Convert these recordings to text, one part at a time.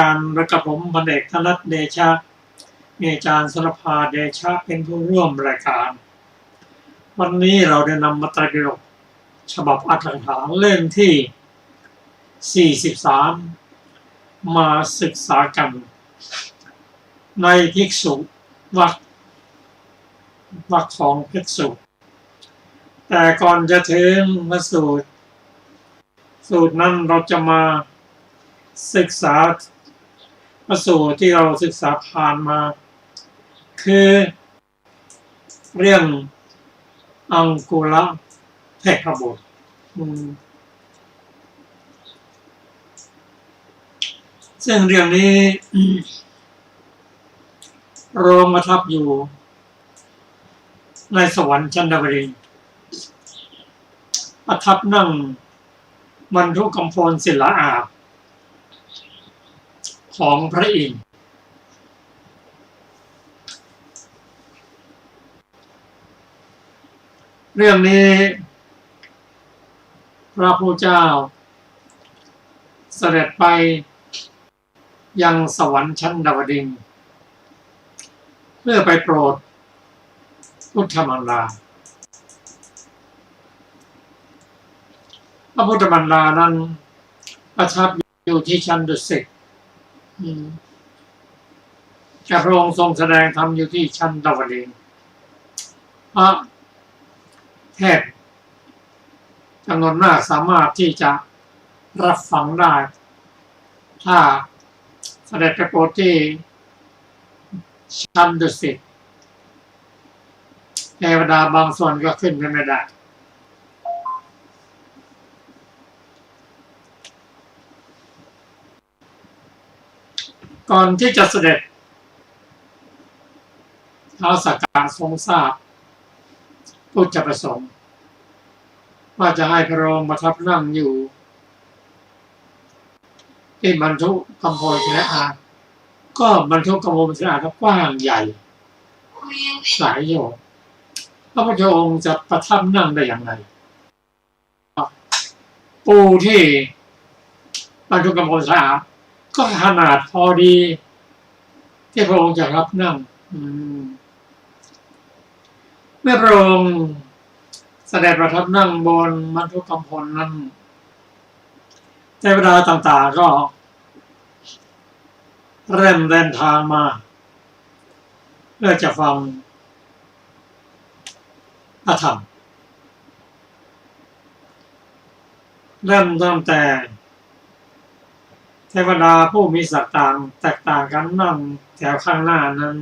การและกับผมพลเอกธนัทเดชะมีอาจารย์สรภาเดชะเป็นผู้ร่วมรายการวันนี้เราได้นำมัตตปิฎกฉบับอรรถกถาเล่มที่43มาศึกษากันในภิกษุวรรคของภิกษุแต่ก่อนจะถึงพระสูตรนั้นเราจะมาศึกษาพระสูตรที่เราศึกษาผ่านมาคือเรื่องอังกุละเทพบุตรซึ่งเรื่องนี้โรงประทับอยู่ในสวรรค์ชั้นดาวดึงส์ประทับนั่งบรรทุกำพลศิลาอาภของพระอินทร์เรื่องนี้พระพุทธเจ้าเสด็จไปยังสวรรค์ชั้นดาวดึงส์เพื่อไปโปรดพุทธมารดาพระพุทธมารดานั้นประทับอยู่ที่ชั้นดุสิตแต่พระองค์ทรงแสดงธรรมอยู่ที่ชั้นดาวดึงส์พระเทพจำนวนมากสามารถที่จะรับฟังได้ถ้าเสด็จไปโปรดที่ชั้นดุสิตเทวดาบางส่วนก็ขึ้นไปไม่ได้ก่อนที่จะเสด็จท้าวสักกะทรงทราบพุทธประสงค์ว่าจะให้พระองค์ประทับนั่งอยู่ที่บรรทุกกำพลศิลาอาภก็บรรทุกกำพลศิลาอาภกว้างใหญ่หลายโยชน์พระพุทธองค์จะประทับนั่งได้อย่างไรปูที่บรรทุกกำพลศิลาอาภก็ขนาดพอดีที่พระองค์จะรับนั่งเมื่อพระองค์เสด็จประทับนั่งบนบรรทุกกำพลนั้นเทวดาต่างๆก็เริ่มเดินทางมาเพื่อจะฟังพระธรรมเริ่มตั้งแต่เทวดาผู้มีศักดิ์แตกต่างกันนั่งแถวข้างหน้านั้น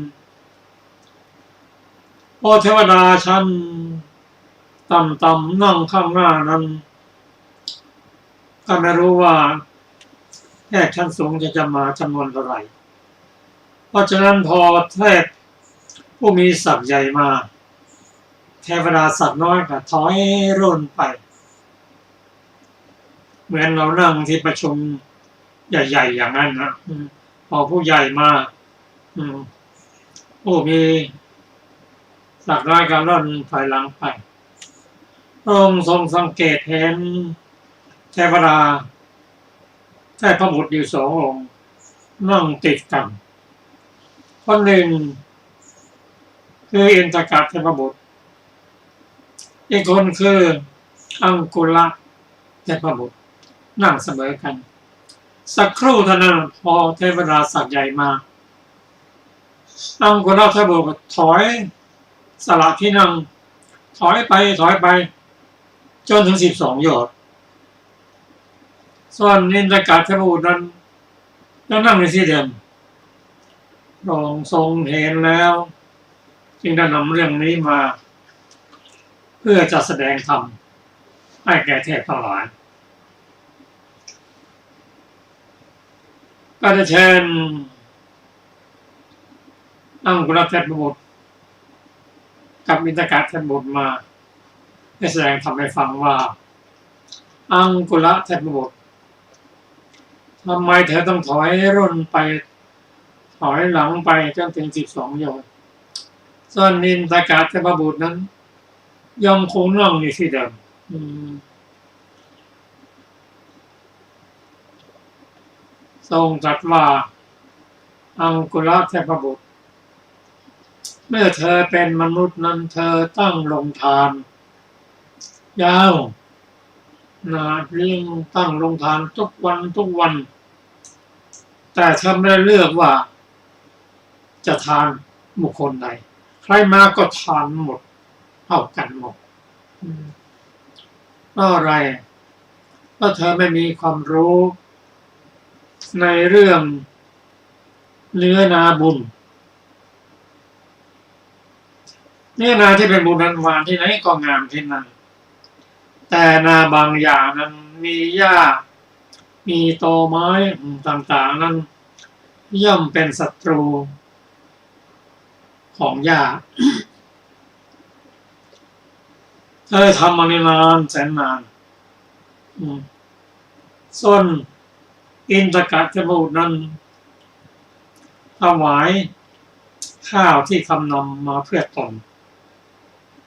พอเทวดาชั้นต่ำๆนั่งข้างหน้านั้นก็ไม่รู้ว่าแขกชั้นสูงจะมาจำนวนเท่าไหร่เพราะฉะนั้นพอเทพผู้มีศักดิ์ใหญ่มาเทวดาศักดิ์น้อยก็ถอยร่นไปเหมือนเรานั่งที่ประชุมใหญ่ๆอย่างนั้นนะพอผู้ใหญ่มาผู้มีศักดิ์น้อยก็ร่นถอยหลังไปพระองค์ทรงสังเกตเห็นเทวดาเทพบุตรอยู่สององค์นั่งติดกันคนหนึ่งคืออินทกะเทพบุตรอีกคนคืออังกุละเทพบุตรนั่งเสมอกันสักครู่เท่านั้นพอเทวดาศักดิ์ใหญ่มาอังกุละเทพบุตรถอยสละที่นั่งถอยไปจนถึง12 โยชน์ส่วนอินทกะเทพบุตรนั้นก็นั่งในที่เดิมพระองค์ทรงเห็นแล้วจึงได้นำเรื่องนี้มาเพื่อจะแสดงธรรมให้แก่เทพทั้งหลายก็ได้เชิญอังกุละเทพบุตรกับอินทกะเทพบุตรมาได้แสดงธรรมให้ฟังว่าอังกุละเทพบุตรทำไมเธอต้องถอยร่นไปถอยหลังไปจนถึง12 โยชน์ส่วนอินทกะเทพบุตรนั้นยังคงนั่งอยู่ที่เดิม ทรงตรัสว่าอังคุระเทพบุตรเมื่อเธอเป็นมนุษย์นั้นเธอตั้งลงทานยาวนาเรียงตั้งลงทานทุกวันแต่เธอไม่ได้เลือกว่าจะทานบุคคลใดใครมาก็ทานหมดเท่ากันหมดเพราะอะไรเพราะเธอไม่มีความรู้ในเรื่องเนื้อนาบุญเนื้อนาที่เป็นบุญนั้นหวานที่ไหนก็งามที่นั่นแต่นาบางอย่างนั้นมีหญ้ามีตอไม้ต่างๆนั้นย่อมเป็นศัตรูของหญ้าเธอทำมานานแสนนานส่วนอินทกะเทพบุตรนั้นถวายข้าวที่คำนำมาเพื่อตน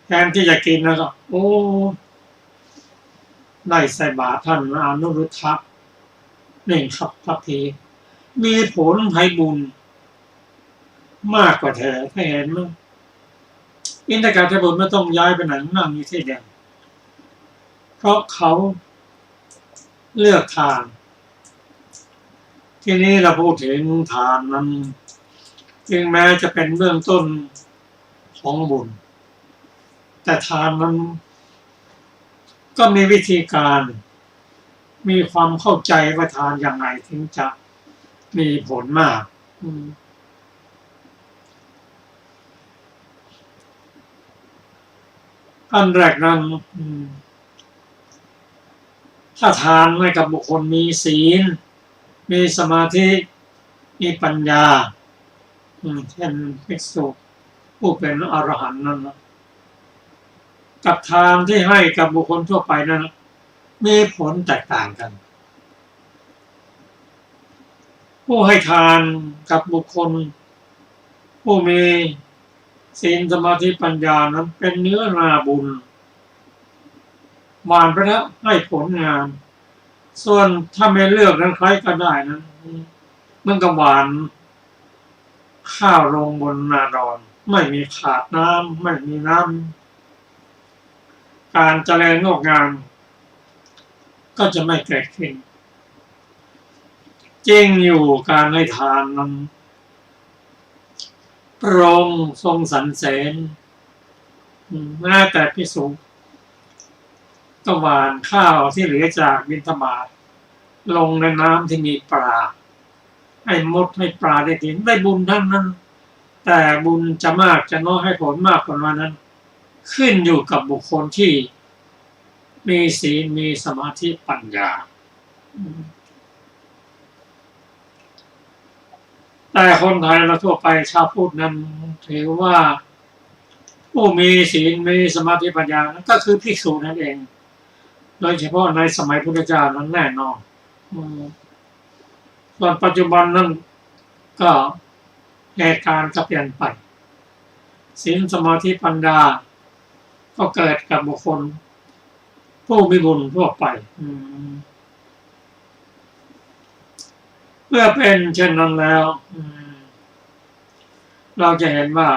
แทนที่จะกินแล้วก็โอ้ได้ใส่บาตรท่านอนุรุทธะ1 ทัพพีมีผลไพบุญมากกว่าเธอถ้าเห็นมั้ยอินทกะเทพบุตรไม่ต้องย้ายไปไหนนั่งอยู่ที่เดิมเพราะเขาเลือกทานทีนี้เราพูดถึงทานนั้นจึงแม้จะเป็นเบื้องต้นของบุญแต่ทานนั้นก็มีวิธีการมีความเข้าใจว่าทานอย่างไรถึงจะมีผลมากอันแรกนั้นถ้าทานให้กับบุคคลมีศีลมีสมาธิมีปัญญาเช่นภิกษุผู้เป็นอรหันต์นั้นกับทานที่ให้กับบุคคลทั่วไปนั้นมีผลแตกต่างกันผู้ให้ทานกับบุคคลผู้มีศีลสมาธิปัญญานั้นเป็นเนื้อนาบุญหวานไปแล้วให้ผลงานส่วนถ้าไม่เลือกนั้นใครก็ได้นั้นมันก็หวานข้าวลงบนนาดอนไม่มีขาดน้ำไม่มีน้ำการเจริญงอกงามก็จะไม่เกิดขึ้นจริงอยู่การให้ทานนั้นพระองค์ทรงสรรเสริญแม้แต่ภิกษุก็หวานข้าวที่เหลือจากบิณฑบาตลงในน้ำที่มีปลาให้มดให้ปลาได้กินได้บุญทั้งนั้นแต่บุญจะมากจะน้อยให้ผลมากกว่านั้นขึ้นอยู่กับบุคคลที่มีศีลมีสมาธิปัญญาแต่คนไทยเราทั่วไปชาวพุทธนั้นถือว่าผู้มีศีลมีสมาธิปัญญานั้นก็คือภิกษุนั่นเองโดยเฉพาะในสมัยพุทธกาลนั้นแน่นอนส่วนปัจจุบันนั้นก็เหตุการณ์ก็เปลี่ยนไปศีลสมาธิปัญญาก็เกิดกับบุคคลผู้มีบุญทั่วไปเมื่อเป็นเช่นนั้นแล้วเราจะเห็นว่า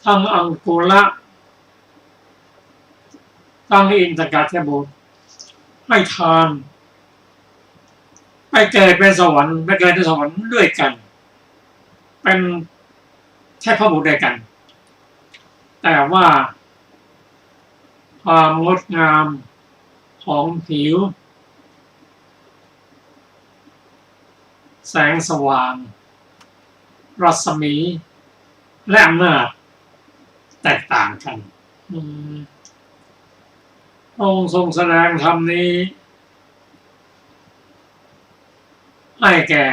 ทั้งอังคุระทั้งอินทกะเทพบุตรให้ทานไปเกิดเป็นสวรรค์ไปเกิดในสวรรค์ด้วยกันเป็นเทพบุตรด้วยกันแต่ว่าความงดงามของผิวแสงสว่างรัศมีและอำนาจแตกต่างกันองค์ทรงแสดงธรรมนี้ให้แก่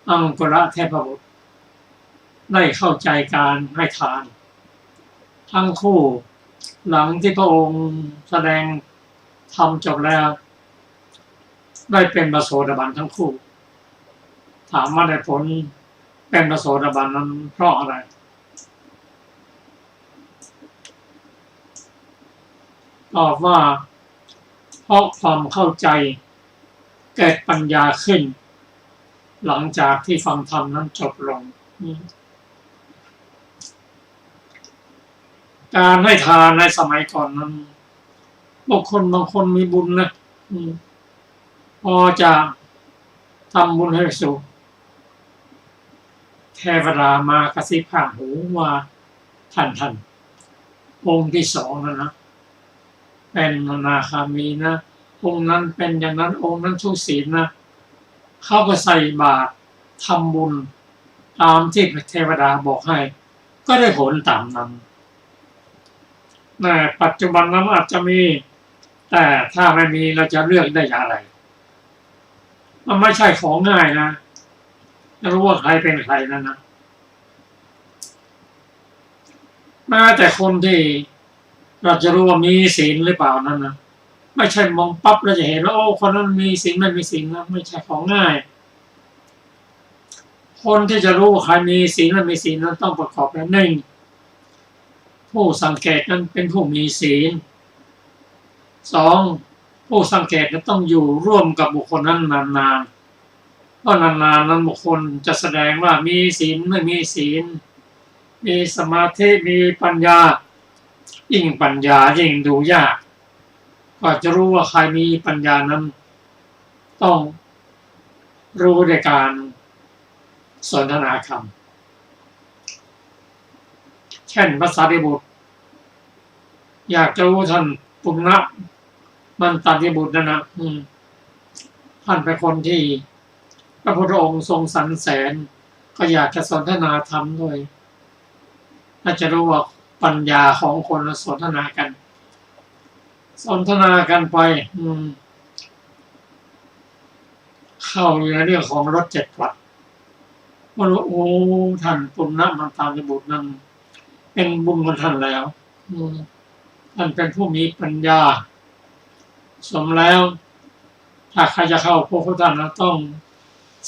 อังคุระเทพบุตรได้เข้าใจการให้ทานทั้งคู่หลังที่พระองค์แสดงธรรมจบแล้วได้เป็นพระโสดาบันทั้งคู่ถามว่าได้ผลเป็นพระโสดาบันนั้นเพราะอะไรตอบว่าเพราะความเข้าใจ เกิดปัญญาขึ้นหลังจากที่ฟังธรรมนั้นจบลงการให้ทานในสมัยก่อนนั้นบางคนมีบุญนะพอจะทำบุญให้สุขเทวดามากระซิบข้างหูว่าท่านองค์ที่สองนะเป็นอนาคามีนะองค์นั้นเป็นอย่างนั้นองค์นั้นทุศีลนะเขาก็ใส่บาตรทำบุญตามที่เทวดาบอกให้ก็ได้ผลตามนั้นแต่ปัจจุบันนั้นอาจจะมีแต่ถ้าไม่มีเราจะเลือกได้อย่างไรมันไม่ใช่ของง่ายนะจะรู้ว่าใครเป็นใครนั่นนะแม้แต่คนที่เราจะรู้ว่ามีศีลหรือเปล่านั่นนะไม่ใช่มองปั๊บเราจะเห็นว่าโอ้คนนั้นมีศีลไม่มีศีลนะไม่ใช่ของง่ายคนที่จะรู้ว่าใครมีศีลและไม่มีศีลนั้นต้องประกอบด้วยหนึ่งผู้สังเกตนั้นเป็นผู้มีศีลสองผู้สังเกตนั้นต้องอยู่ร่วมกับบุคคลนั้นนานๆเพราะนานๆนั้นบุคคลจะแสดงว่ามีศีลไม่มีศีลมีสมาธิมีปัญญายิ่งปัญญายิ่งดูยากก็จะรู้ว่าใครมีปัญญานั้นต้องรู้ในการสนทนาธรรมเช่นพระสารีบุตรอยากจะรู้ท่านปุณณมันตารีบุตรนั่นนะท่านเป็นคนที่พระพุทธองค์ทรงสรรเสริญก็อยากจะสนทนาธรรมด้วยน่าจะรู้ว่าปัญญาของคนสนทนากันไปเข้าอยู่ในเรื่องของรถ7 ประว่าโอ้ท่านปุณณมันตารีบุตรนั้นเป็นบุญของท่านแล้วท่านเป็นผู้มีปัญญาสมแล้วถ้าใครจะเข้าพวกท่านนะต้อง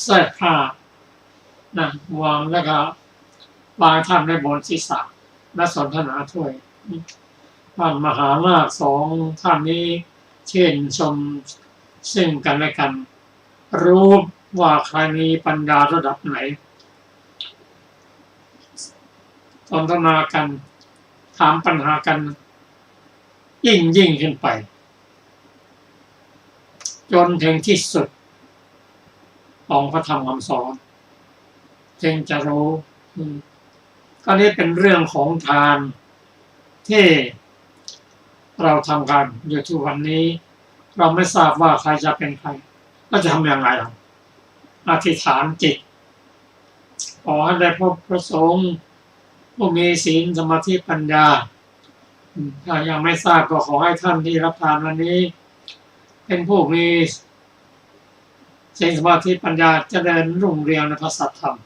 แทรกผ้านะวางแล้วก็วางท่านในบนศีรษะและสนทนาด้วยท่านมหานาค2ท่านนี้เช่นชมซึ่งกันและกันรู้ว่าใครมีปัญญาระดับไหนสนทนากันถามปัญหากันยิ่งขึ้นไปจนถึงที่สุดของพระธรรมคำสอนจึงจะรู้ก็นี้เป็นเรื่องของทานที่เราทำกันอยู่ทุกวันนี้เราไม่ทราบว่าใครจะเป็นใครก็จะทำอย่างไรอธิษฐานจิตขอให้ได้พบพระสงฆ์ผู้มีศีลสมาธิปัญญาถ้ายังไม่ทราบก็ขอให้ท่านที่รับทานวันนี้เป็นผู้มีศีลสมาธิปัญญาเจริญรุ่งเรืองในพระสัทธรรม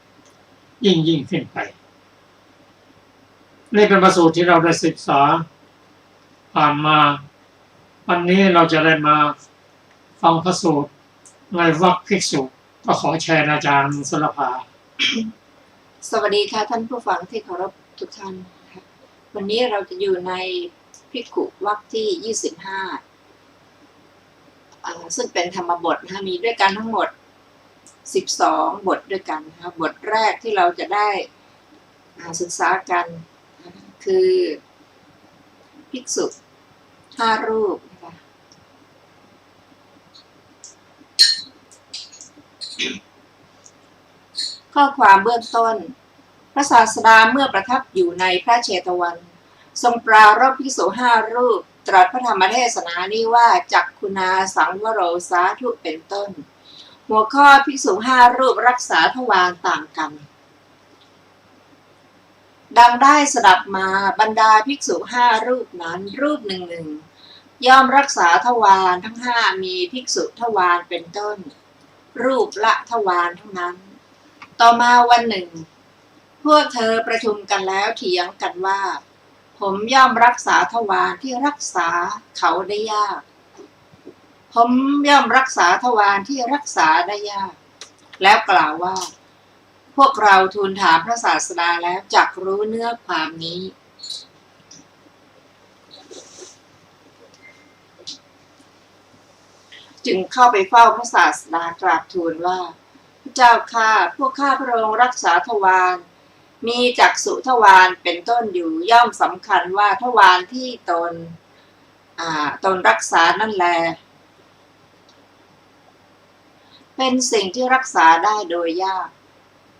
ยิ่งขึ้นไปนี่เป็นพระสูตรที่เราได้ศึกษาผ่านมาวันนี้เราจะได้มาฟังพระสูตรในวรรคภิกษุก็ขอแชร์อาจารย์สรภาสวัสดีค่ะท่านผู้ฟังที่เคารพทุกท่านวันนี้เราจะอยู่ในภิกขุวรรคที่25ซึ่งเป็นธรรมบทมีด้วยกันทั้งหมด12 บทด้วยกันบทแรกที่เราจะได้ศึกษากันคือภิกษุ5 รูปนะคะข้อความเบื้องต้นพระศาสดาเมื่อประทับอยู่ในพระเชตวันทรงปรารภภิกษุ5 รูปตรัสพระธรรมเทศนานี้ว่าจักขุนาสังวโรสาธุเป็นต้นหัวข้อภิกษุ5 รูปรักษาทวารต่างกันดังได้สดับมาบรรดาภิกษุ5 รูปนั้นรูปหนึ่งย่อมรักษาทวารทั้ง5มีภิกษุทวารเป็นต้นรูปละทวารทั้งนั้นต่อมาวันหนึ่งพวกเธอประชุมกันแล้วเถียงกันว่าผมย่อมรักษาทวารที่รักษาเขาได้ยากผมย่อมรักษาทวารที่รักษาได้ยากแล้วกล่าวว่าพวกเราทูลถามพระศาสดาแล้วจักรู้เนื้อความนี้ จึงเข้าไปเฝ้าพระศาสดากราบทูลว่าพระเจ้าข้าพวกข้าพระองค์รักษาทวารมีจักษุทวารเป็นต้นอยู่ย่อมสำคัญว่าทวารที่ตนรักษานั่นแลเป็นสิ่งที่รักษาได้โดยยาก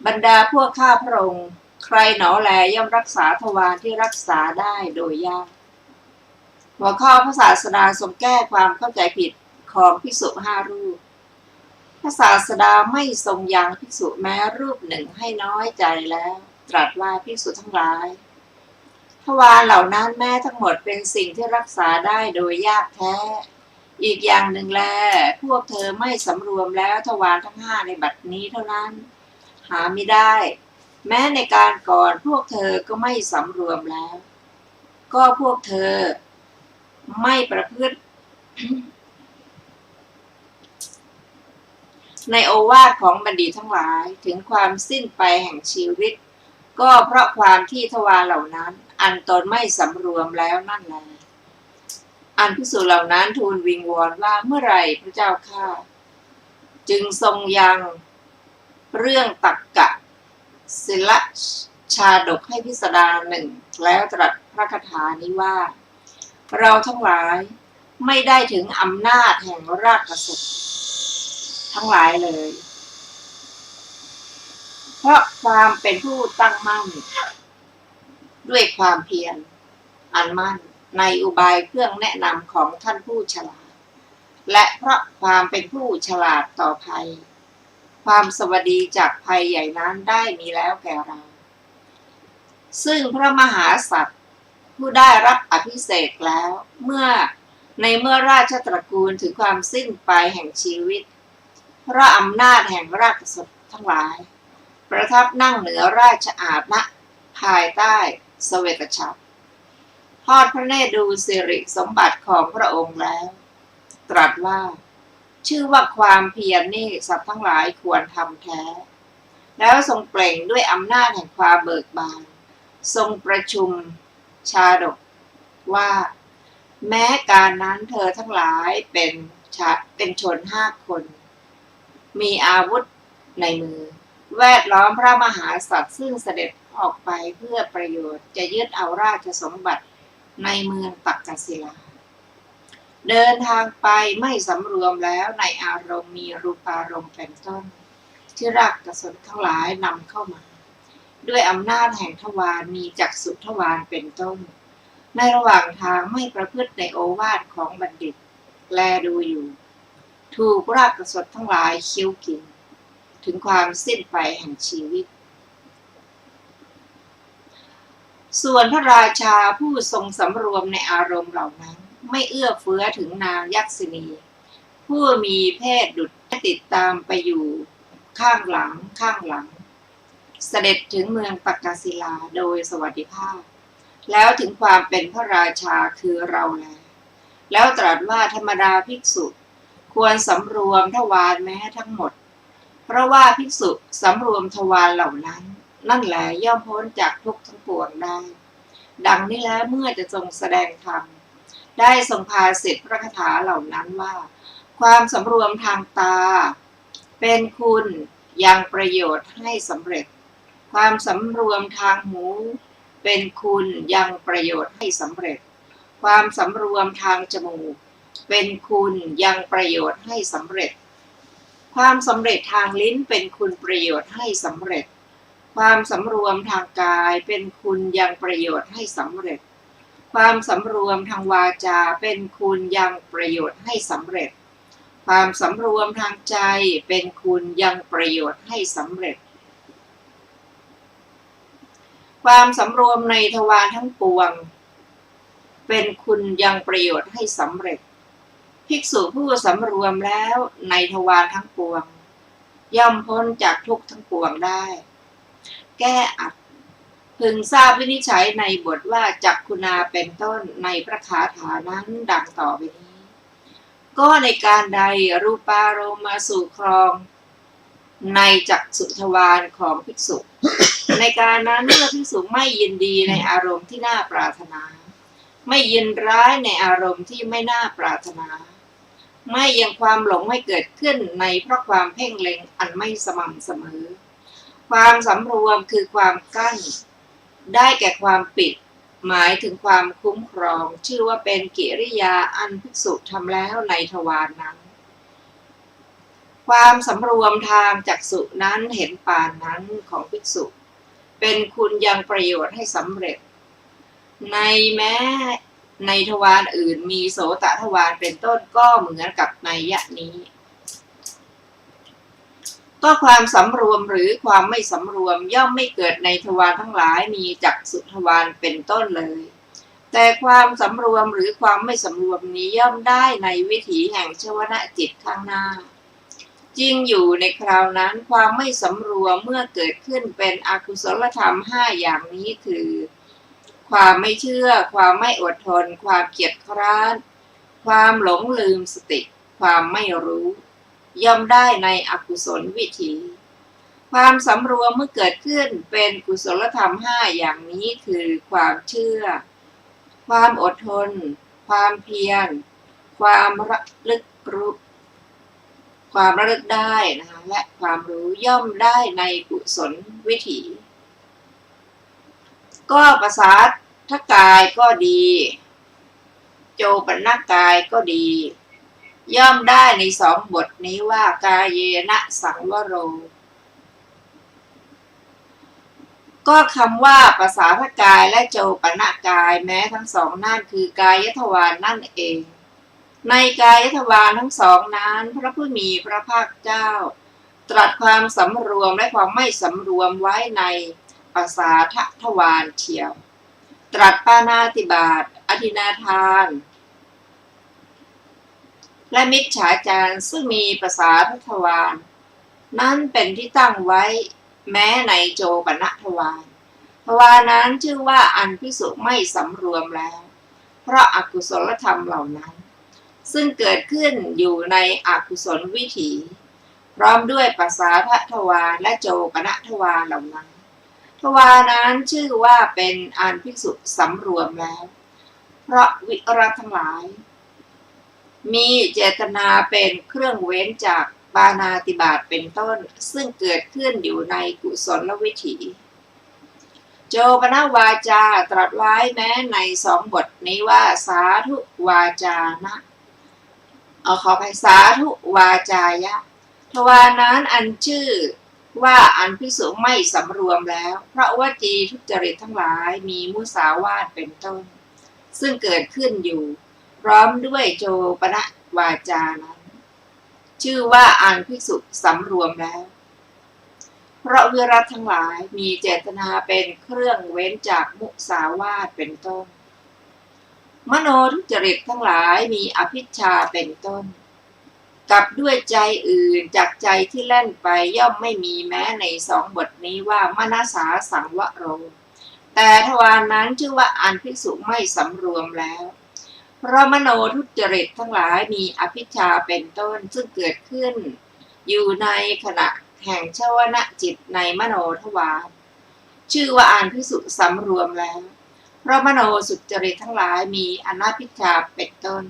บรรดาพวกข้าพระองค์ใครหนอแลย่อมรักษาทวารที่รักษาได้โดยยากหัวข้อพระศาสดาทรงแก้ความเข้าใจผิดของภิกษุ5 รูปพระศาสดาไม่ทรงยังภิกษุแม้รูปหนึ่งให้น้อยใจแล้วตรัสว่าภิกษุทั้งหลายทวารเหล่านั้นแม้ทั้งหมดเป็นสิ่งที่รักษาได้โดยยากแท้อีกอย่างหนึ่งแลพวกเธอไม่สำรวมแล้วทวารทั้ง5ในบัดนี้เท่านั้นหาไม่ได้แม้ในการก่อนพวกเธอก็ไม่สำรวมแล้วก็พวกเธอไม่ประพฤติ ในโอวาทของบัณฑิตทั้งหลายถึงความสิ้นไปแห่งชีวิตก็เพราะความที่ทวารเหล่านั้นอันตนไม่สำรวมแล้วนั่นแลอันภิกษุเหล่านั้นทูลวิงวอนว่าเมื่อไรพระเจ้าข้าจึงทรงยังเรื่องตักกะศิลชาดกให้พิสดารหนึ่งแล้วตรัสพระคาถานี้ว่าเราทั้งหลายไม่ได้ถึงอำนาจแห่งราชสกุลทั้งหลายเลยเพราะความเป็นผู้ตั้งมั่นด้วยความเพียรอันมั่นในอุบายเครื่องแนะนำของท่านผู้ฉลาดและเพราะความเป็นผู้ฉลาดต่อภัยความสวัสดีจากภัยใหญ่นั้นได้มีแล้วแก่เราซึ่งพระมหาสัตว์ผู้ได้รับอภิเษกแล้วเมื่อราชตระกูลถึงความสิ้นไปแห่งชีวิตเพราะอำนาจแห่งราชสกุลทั้งหลายประทับนั่งเหนือราชอาณาภายใต้เสวตฉัตรทอดพระเนตรดูสิริสมบัติของพระองค์แล้วตรัสว่าชื่อว่าความเพียรนี่สัตว์ทั้งหลายควรทำแท้แล้วทรงเปล่งด้วยอำนาจแห่งความเบิกบานทรงประชุมชาดกว่าแม้การนั้นเธอทั้งหลายเป็นชน5 คนมีอาวุธในมือแวดล้อมพระมหาสัตว์ซึ่งเสด็จออกไปเพื่อประโยชน์จะยึดเอาราชสมบัติในเมืองตักกศิลาเดินทางไปไม่สำรวมแล้วในอารมณ์มีรูปารมณ์เป็นต้นที่ราชสนทั้งหลายนำเข้ามาด้วยอำนาจแห่งทวารมีจักษุทวารเป็นต้นในระหว่างทางไม่ประพฤติในโอวาทของบัณฑิตแลดูอยู่ถูกราชสนทั้งหลายเคี้ยวกินถึงความสิ้นไปแห่งชีวิตส่วนพระราชาผู้ทรงสำรวมในอารมณ์เหล่านั้นไม่เอื้อเฟื้อถึงนางยักษิณีผู้มีเพศดุจติดตามไปอยู่ข้างหลังเสด็จถึงเมืองตักกศิลาโดยสวัสดิภาพแล้วถึงความเป็นพระราชาคือเราแล้วตรัสว่าธรรมดาภิกษุควรสำรวมทวารแม้ทั้งหมดเพราะว่าภิกษุสำรวมทวารเหล่านั้นนั่นแหละย่อมพ้นจากทุกข์ทั้งปวงได้ดังนี้แล้วเมื่อจะทรงแสดงธรรมได้ทรงพาสิทธิพระคาถาเหล่านั้นว่าความสำรวมทางตาเป็นคุณยังประโยชน์ให้สำเร็จความสำรวมทางหูเป็นคุณยังประโยชน์ให้สำเร็จความสำรวมทางจมูกเป็นคุณยังประโยชน์ให้สำเร็จความสำเร็จทางลิ้นเป็นคุณประโยชน์ให้สำเร็จความสำรวมทางกายเป็นคุณยังประโยชน์ให้สำเร็จความสำรวมทางวาจาเป็นคุณยังประโยชน์ให้สำเร็จความสำรวมทางใจเป็นคุณยังประโยชน์ให้สำเร็จความสำรวมในทวารทั้งปวงเป็นคุณยังประโยชน์ให้สำเร็จภิกษุผู้สำรวมแล้วในทวารทั้งปวงย่อมพ้นจากทุกข์ทั้งปวงได้แก้อัดพึงทราบวินิจฉัยในบทว่าจักขุนาเป็นต้นในพระคาถานั้นดังต่อไปนี้ก็ในการใดรูปารมณ์มาสู่ครองในจักษุทวารของภิกษุ ในการนั้นเมื่อภิกษุไม่ยินดีในอารมณ์ที่น่าปรารถนาไม่ยินร้ายในอารมณ์ที่ไม่น่าปรารถนา ไม่ยังความหลงให้เกิดขึ้นในเพราะความเพ่งเล็งอันไม่สม่ำเสมอความสำรวมคือความกั้นได้แก่ความปิดหมายถึงความคุ้มครองชื่อว่าเป็นกิริยาอันภิกษุทำแล้วในทวารนั้นความสำรวมทางจักษุนั้นเห็นปานนั้นของภิกษุเป็นคุณยังประโยชน์ให้สำเร็จในแม้ในทวารอื่นมีโสตทวารเป็นต้นก็เหมือนกับนัยยะนี้ก็ความสำรวมหรือความไม่สำรวมย่อมไม่เกิดในทวารทั้งหลายมีจักษุทวารเป็นต้นเลยแต่ความสำรวมหรือความไม่สำรวมนี้ย่อมได้ในวิถีแห่งชวนะจิตข้างหน้าจริงอยู่ในคราวนั้นความไม่สำรวมเมื่อเกิดขึ้นเป็นอกุศลธรรม5อย่างนี้คือความไม่เชื่อความไม่อดทนความเกียจคร้านความหลงลืมสติความไม่รู้ย่อมได้ในอกุศลวิถีความสำรวมเมื่อเกิดขึ้นเป็นกุศลธรรม5อย่างนี้คือความเชื่อความอดทนความเพียรความระลึกรู้ความระลึกได้นะคะและความรู้ย่อมได้ในกุศลวิถีก็ประสาทกายก็ดีโจปนกายก็ดีย่อมได้ใน2บทนี้ว่ากายเยนะสังวโรก็คำว่าประสาทกายและโจปนกายแม้ทั้งสองนั่นคือกายทวารนั่นเองในกายทวารทั้งสองนั้นพระผู้มีพระภาคเจ้าตรัสความสำรวมและความไม่สำรวมไว้ในประสาททวารเทียวตรัสปาณาติบาตอธินาทานและมิจฉาจารซึ่งมีประสาททวารนั้นเป็นที่ตั้งไว้แม้ในโจปนทวารทวารนั้นชื่อว่าอันภิกษุไม่สำรวมแล้วเพราะอกุศลธรรมเหล่านั้นซึ่งเกิดขึ้นอยู่ในอกุศลวิถีพร้อมด้วยประสาททวารและโจปนทวารเหล่านั้นทวารนั้นชื่อว่าเป็นอันภิกษุสำรวมแล้วเพราะวิรัตทั้งหลายมีเจตนาเป็นเครื่องเว้นจากปาณาติบาตเป็นต้นซึ่งเกิดขึ้นอยู่ในกุศลวิถีโจปนวาจาตรัสไว้แม้ใน2บทนี้ว่าสาธุวาจานะขอไปสาธุวาจายะทวารนั้นอันชื่อว่าอันภิกษุไม่สำรวมแล้วเพราะวจีทุจริตทั้งหลายมีมุสาวาทเป็นต้นซึ่งเกิดขึ้นอยู่พร้อมด้วยโจปนวาจานั้นชื่อว่าอันภิกษุสำรวมแล้วเพราะวิรัตทั้งหลายมีเจตนาเป็นเครื่องเว้นจากมุสาวาทเป็นต้นมโนทุจริตทั้งหลายมีอภิชฌาเป็นต้นกับด้วยใจอื่นจากใจที่แล่นไปย่อมไม่มีแม้ใน2บทนี้ว่ามนัสสาสังวโรแต่ทวารนั้นชื่อว่าอันภิกษุไม่สำรวมแล้วเพราะมโนทุจริตทั้งหลายมีอภิชฌาเป็นต้นซึ่งเกิดขึ้นอยู่ในขณะแห่งชวนะจิตในมโนทวารชื่อว่าอันภิกษุสำรวมแล้วเพราะมโนสุจริตทั้งหลายมีอนัภิชฌาเป็นต้น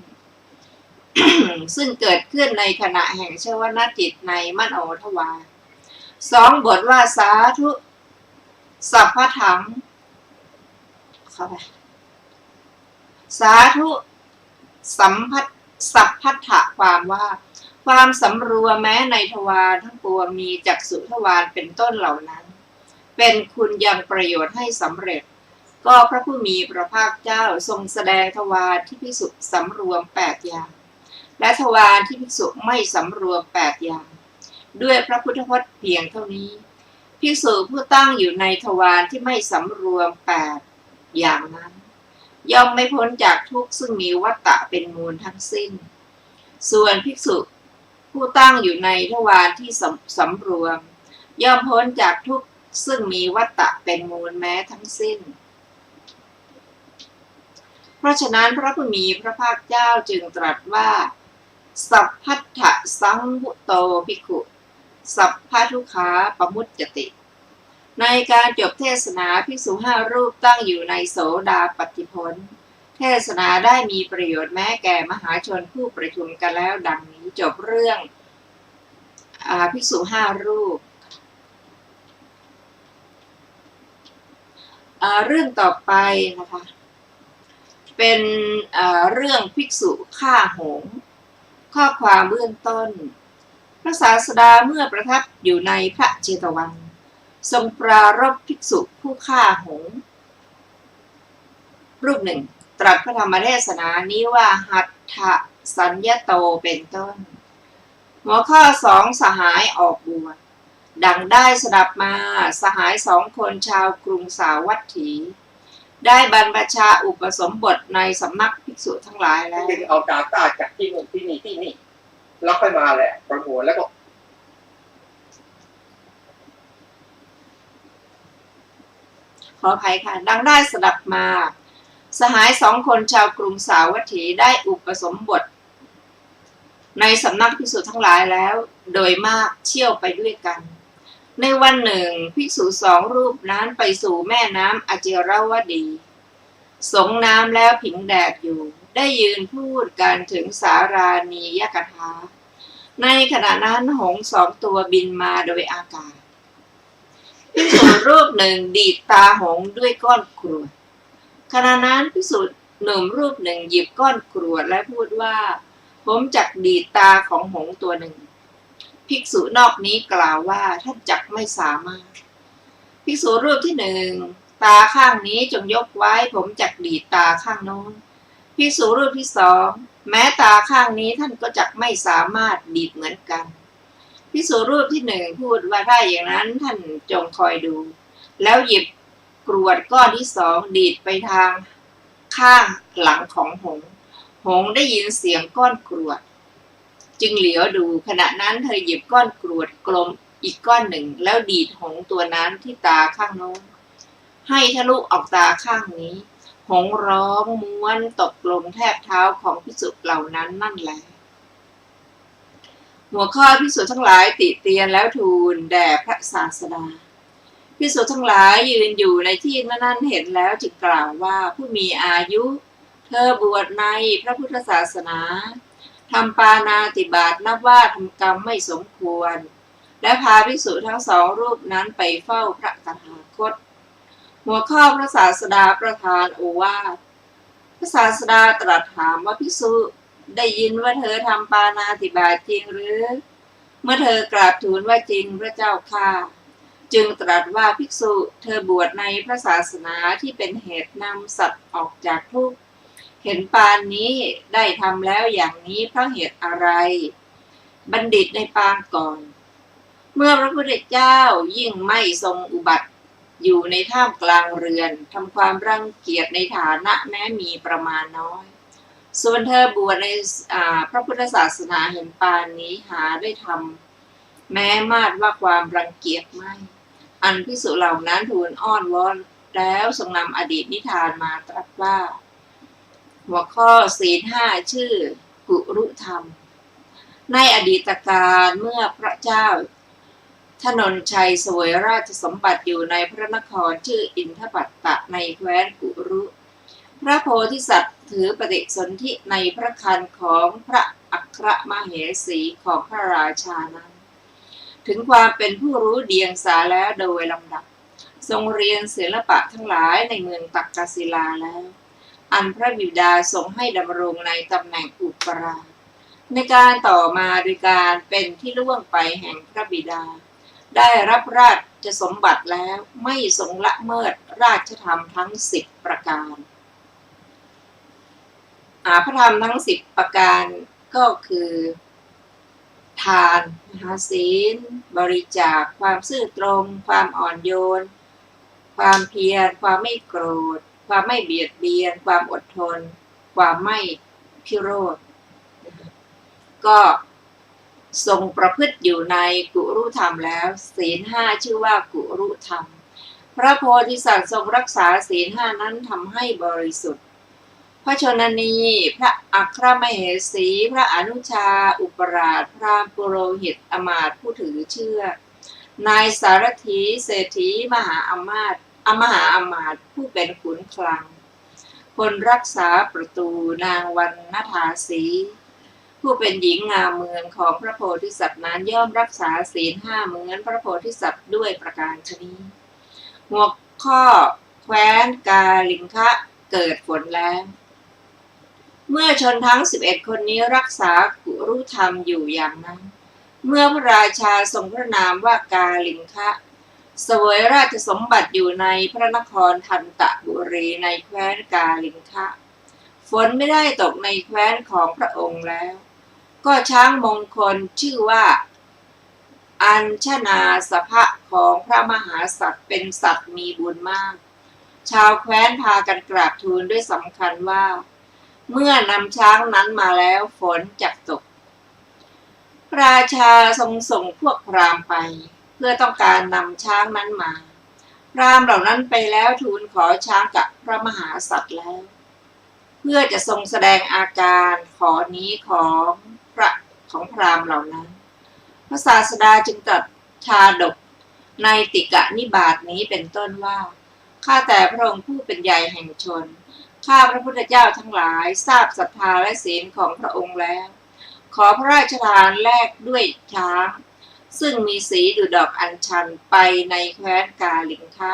ซึ่งเกิดขึ้นในขณะแห่งชวนะจิตในมโนทวาร2บทว่าสาธุสัพพถังเข้าไปสาธุสัพพัทธะความว่าความสำรวมแม้ในทวารทั้งปวงมีจักษุทวารเป็นต้นเหล่านั้นเป็นคุณยังประโยชน์ให้สำเร็จก็พระผู้มีพระภาคเจ้าทรงแสดงทวารที่ภิกษุสำรวม8อย่างและทวารที่ภิกษุไม่สำรวม8อย่างด้วยพระพุทธพจน์เพียงเท่านี้ภิกษุผู้ตั้งอยู่ในทวารที่ไม่สำรวม8อย่างนั้นย่อมไม่พ้นจากทุกข์ซึ่งมีวัฏฏะเป็นมูลทั้งสิ้นส่วนภิกษุผู้ตั้งอยู่ในทวารที่สำรวมย่อมพ้นจากทุกข์ซึ่งมีวัฏฏะเป็นมูลแม้ทั้งสิ้นเพราะฉะนั้นพระผู้มีพระภาคเจ้าจึงตรัสว่าสัพพัทธสังวุโตภิกขุสัพพทุกขาปมุจจติในการจบเทศนาภิกษุ5รูปตั้งอยู่ในโสดาปัตติผล เทศนาได้มีประโยชน์แม้แก่มหาชนผู้ประชุมกันแล้วดังนี้จบเรื่องภิกษุ5 รูปเรื่องต่อไปนะคะเป็นเรื่องภิกษุฆ่าหงส์ข้อความเบื้องต้นพระศาสดาเมื่อประทับอยู่ในพระเจตวันทรงปรารภภิกษุผู้ฆ่าหงส์รูปหนึ่งตรัสพระธรรมเทศนานี้ว่าหัตถสัญญโตเป็นต้นหัวข้อ2สหายออกบวชดังได้สดับมาสหาย2 คนชาวกรุงสาวัตถีได้บรรพชาอุปสมบทในสำนักภิกษุทั้งหลายแล้วเอาดาต้าจากที่นู่นที่นี่แล้วค่อยมาแหละประมวลแล้วก็ขออภัยค่ะดังได้สดับมาสหาย2 คนชาวกรุงสาวัตถีได้อุปสมบทในสำนักภิกษุทั้งหลายแล้วโดยมากเชี่ยวไปด้วยกันในวันหนึ่งภิกษุ2 รูปนั้นไปสู่แม่น้ำอเจรวดีสงน้ำแล้วผิงแดดอยู่ได้ยืนพูดกันถึงสารานียกถาในขณะนั้นหงส์2 ตัวบินมาโดยอากาศภิกษุรูปหนึ่งดีดตาหงส์ด้วยก้อนกรวดขณะนั้นภิกษุหนุ่มรูปหนึ่งหยิบก้อนกรวดและพูดว่าผมจักดีดตาของหงส์ตัวหนึ่งภิกษุนอกนี้กล่าวว่าท่านจักไม่สามารถภิกษุรูปที่1ตาข้างนี้จงยกไว้ผมจักดีดตาข้างโน้นภิกษุรูปที่2แม้ตาข้างนี้ท่านก็จักไม่สามารถดีดเหมือนกันภิกษุรูปที่1พูดว่าถ้าอย่างนั้นท่านจงคอยดูแล้วหยิบกรวดก้อนที่2ดีดไปทางข้างหลังของหงส์ได้ยินเสียงก้อนกรวดจึงเหลียวดูขณะนั้นเธอหยิบก้อนกรวดกลมอีกก้อนหนึ่งแล้วดีดหงส์ตัวนั้นที่ตาข้างโน้นให้ทะลุออกตาข้างนี้หงส์ร้องม้วนตกลงแทบเท้าของภิกษุเหล่านั้นนั่นแหละหัวข้อภิกษุทั้งหลายติเตียนแล้วทูลแด่พระศาสดาภิกษุทั้งหลายยืนอยู่ในที่นั้นเห็นแล้วจึงกล่าวว่าผู้มีอายุเธอบวชในพระพุทธศาสนาทำปาณาติบาตนับว่าทำกรรมไม่สมควรและพาภิกษุทั้ง2 รูปนั้นไปเฝ้าพระตถาคตหัวข้อพระศาสดาประทานโอวาทพระศาสดาตรัสถามว่าภิกษุได้ยินว่าเธอทำปาณาติบาตจริงหรือเมื่อเธอกราบทูลว่าจริงพระเจ้าข้าจึงตรัสว่าภิกษุเธอบวชในพระศาสนาที่เป็นเหตุนำสัตว์ออกจากทุกข์เห็นปานนี้ได้ทำแล้วอย่างนี้เพราะเหตุอะไรบัณฑิตในปางก่อนเมื่อพระพุทธเจ้ายิ่งไม่ทรงอุบัติอยู่ในท่ามกลางเรือนทำความรังเกียจในฐานะแม้มีประมาณน้อยส่วนเธอบวชในพระพุทธศาสนาเห็นปานนี้หาได้ทำแม้มาดว่าความรังเกียจไม่อันภิกษุเหล่านั้นทูลอ้อนวอนแล้วทรงนำอดีตนิทานมาตรัสว่าหัวข้อศีล 5ชื่อกุรุธรรมในอดีตการเมื่อพระเจ้าถนนชัยเสวยราชสมบัติอยู่ในพระนครชื่ออินทปัตตะในแคว้นกุรุพระโพธิสัตว์ถือปฏิสนธิในพระครรภ์ของพระอัครมเหสีของพระราชานั้นถึงความเป็นผู้รู้เดียงสาแล้วโดยลำดับทรงเรียนศิลปะทั้งหลายในเมืองตักกศิลาแล้วอันพระบิดาทรงให้ดำรงในตำแหน่งอุปราชในการต่อมาโดยการเป็นที่ล่วงไปแห่งพระบิดาได้รับราชสมบัติแล้วไม่ทรงละเมิดราชธรรมทั้ง10 ประการพระธรรมทั้ง10 ประการก็คือทานศีลบริจาคความซื่อตรงความอ่อนโยนความเพียรความไม่โกรธความไม่เบียดเบียนความอดทนความไม่พิโรธก็ทรงประพฤติอยู่ในกุรุธรรมแล้วศีล 5ชื่อว่ากุรุธรรมพระโพธิสัตว์ทรงรักษาศีล 5นั้นทำให้บริสุทธิ์พระชนนีพระอัครมเหสีพระอนุชาอุปราชพราหมณ์ปุโรหิตอมาตย์ผู้ถือเชือกนายสารถีเศรษฐีมหาอมาตย์ผู้เป็นขุนคลัง คนรักษาประตูนางวรรณทาสี ผู้เป็นหญิงงามเมืองของพระโพธิสัตว์นั้นย่อมรักษาศีลห้าเหมือนพระโพธิสัตว์ด้วยประการชนีหัวข้อแคว้นกาลิงคะเกิดฝนแล้ว เมื่อชนทั้ง11 คนนี้รักษากุรุธรรมอยู่อย่างนั้น เมื่อพระราชาทรงพระนามว่ากาลิงคะเสวยราชสมบัติอยู่ในพระนครทันตบุรีในแคว้นกาลิงคะฝนไม่ได้ตกในแคว้นของพระองค์แล้วก็ช้างมงคลชื่อว่าอัญชนาสภะของพระมหาสัตว์เป็นสัตว์มีบุญมากชาวแคว้นพากันกราบทูลด้วยสำคัญว่าเมื่อนำช้างนั้นมาแล้วฝนจะตกราชาทรงส่งพวกพราหมณ์ไปเพื่อต้องการนำช้างนั้นมาพราหมณ์เหล่านั้นไปแล้วทูลขอช้างกับพระมหาสัตว์แล้วเพื่อจะทรงแสดงอาการขอนี้ของพราหมณ์เหล่านั้นพระศาสดาจึงตรัสชาดกในติกะนิบาตนี้เป็นต้นว่าข้าแต่พระองค์ผู้เป็นใหญ่แห่งชนข้าพระพุทธเจ้าทั้งหลายทราบศรัทธาและศีลของพระองค์แล้วขอพระราชทานแลกด้วยช้างซึ่งมีสีดุจดอกอัญชันไปในแคว้นกาลิงคะ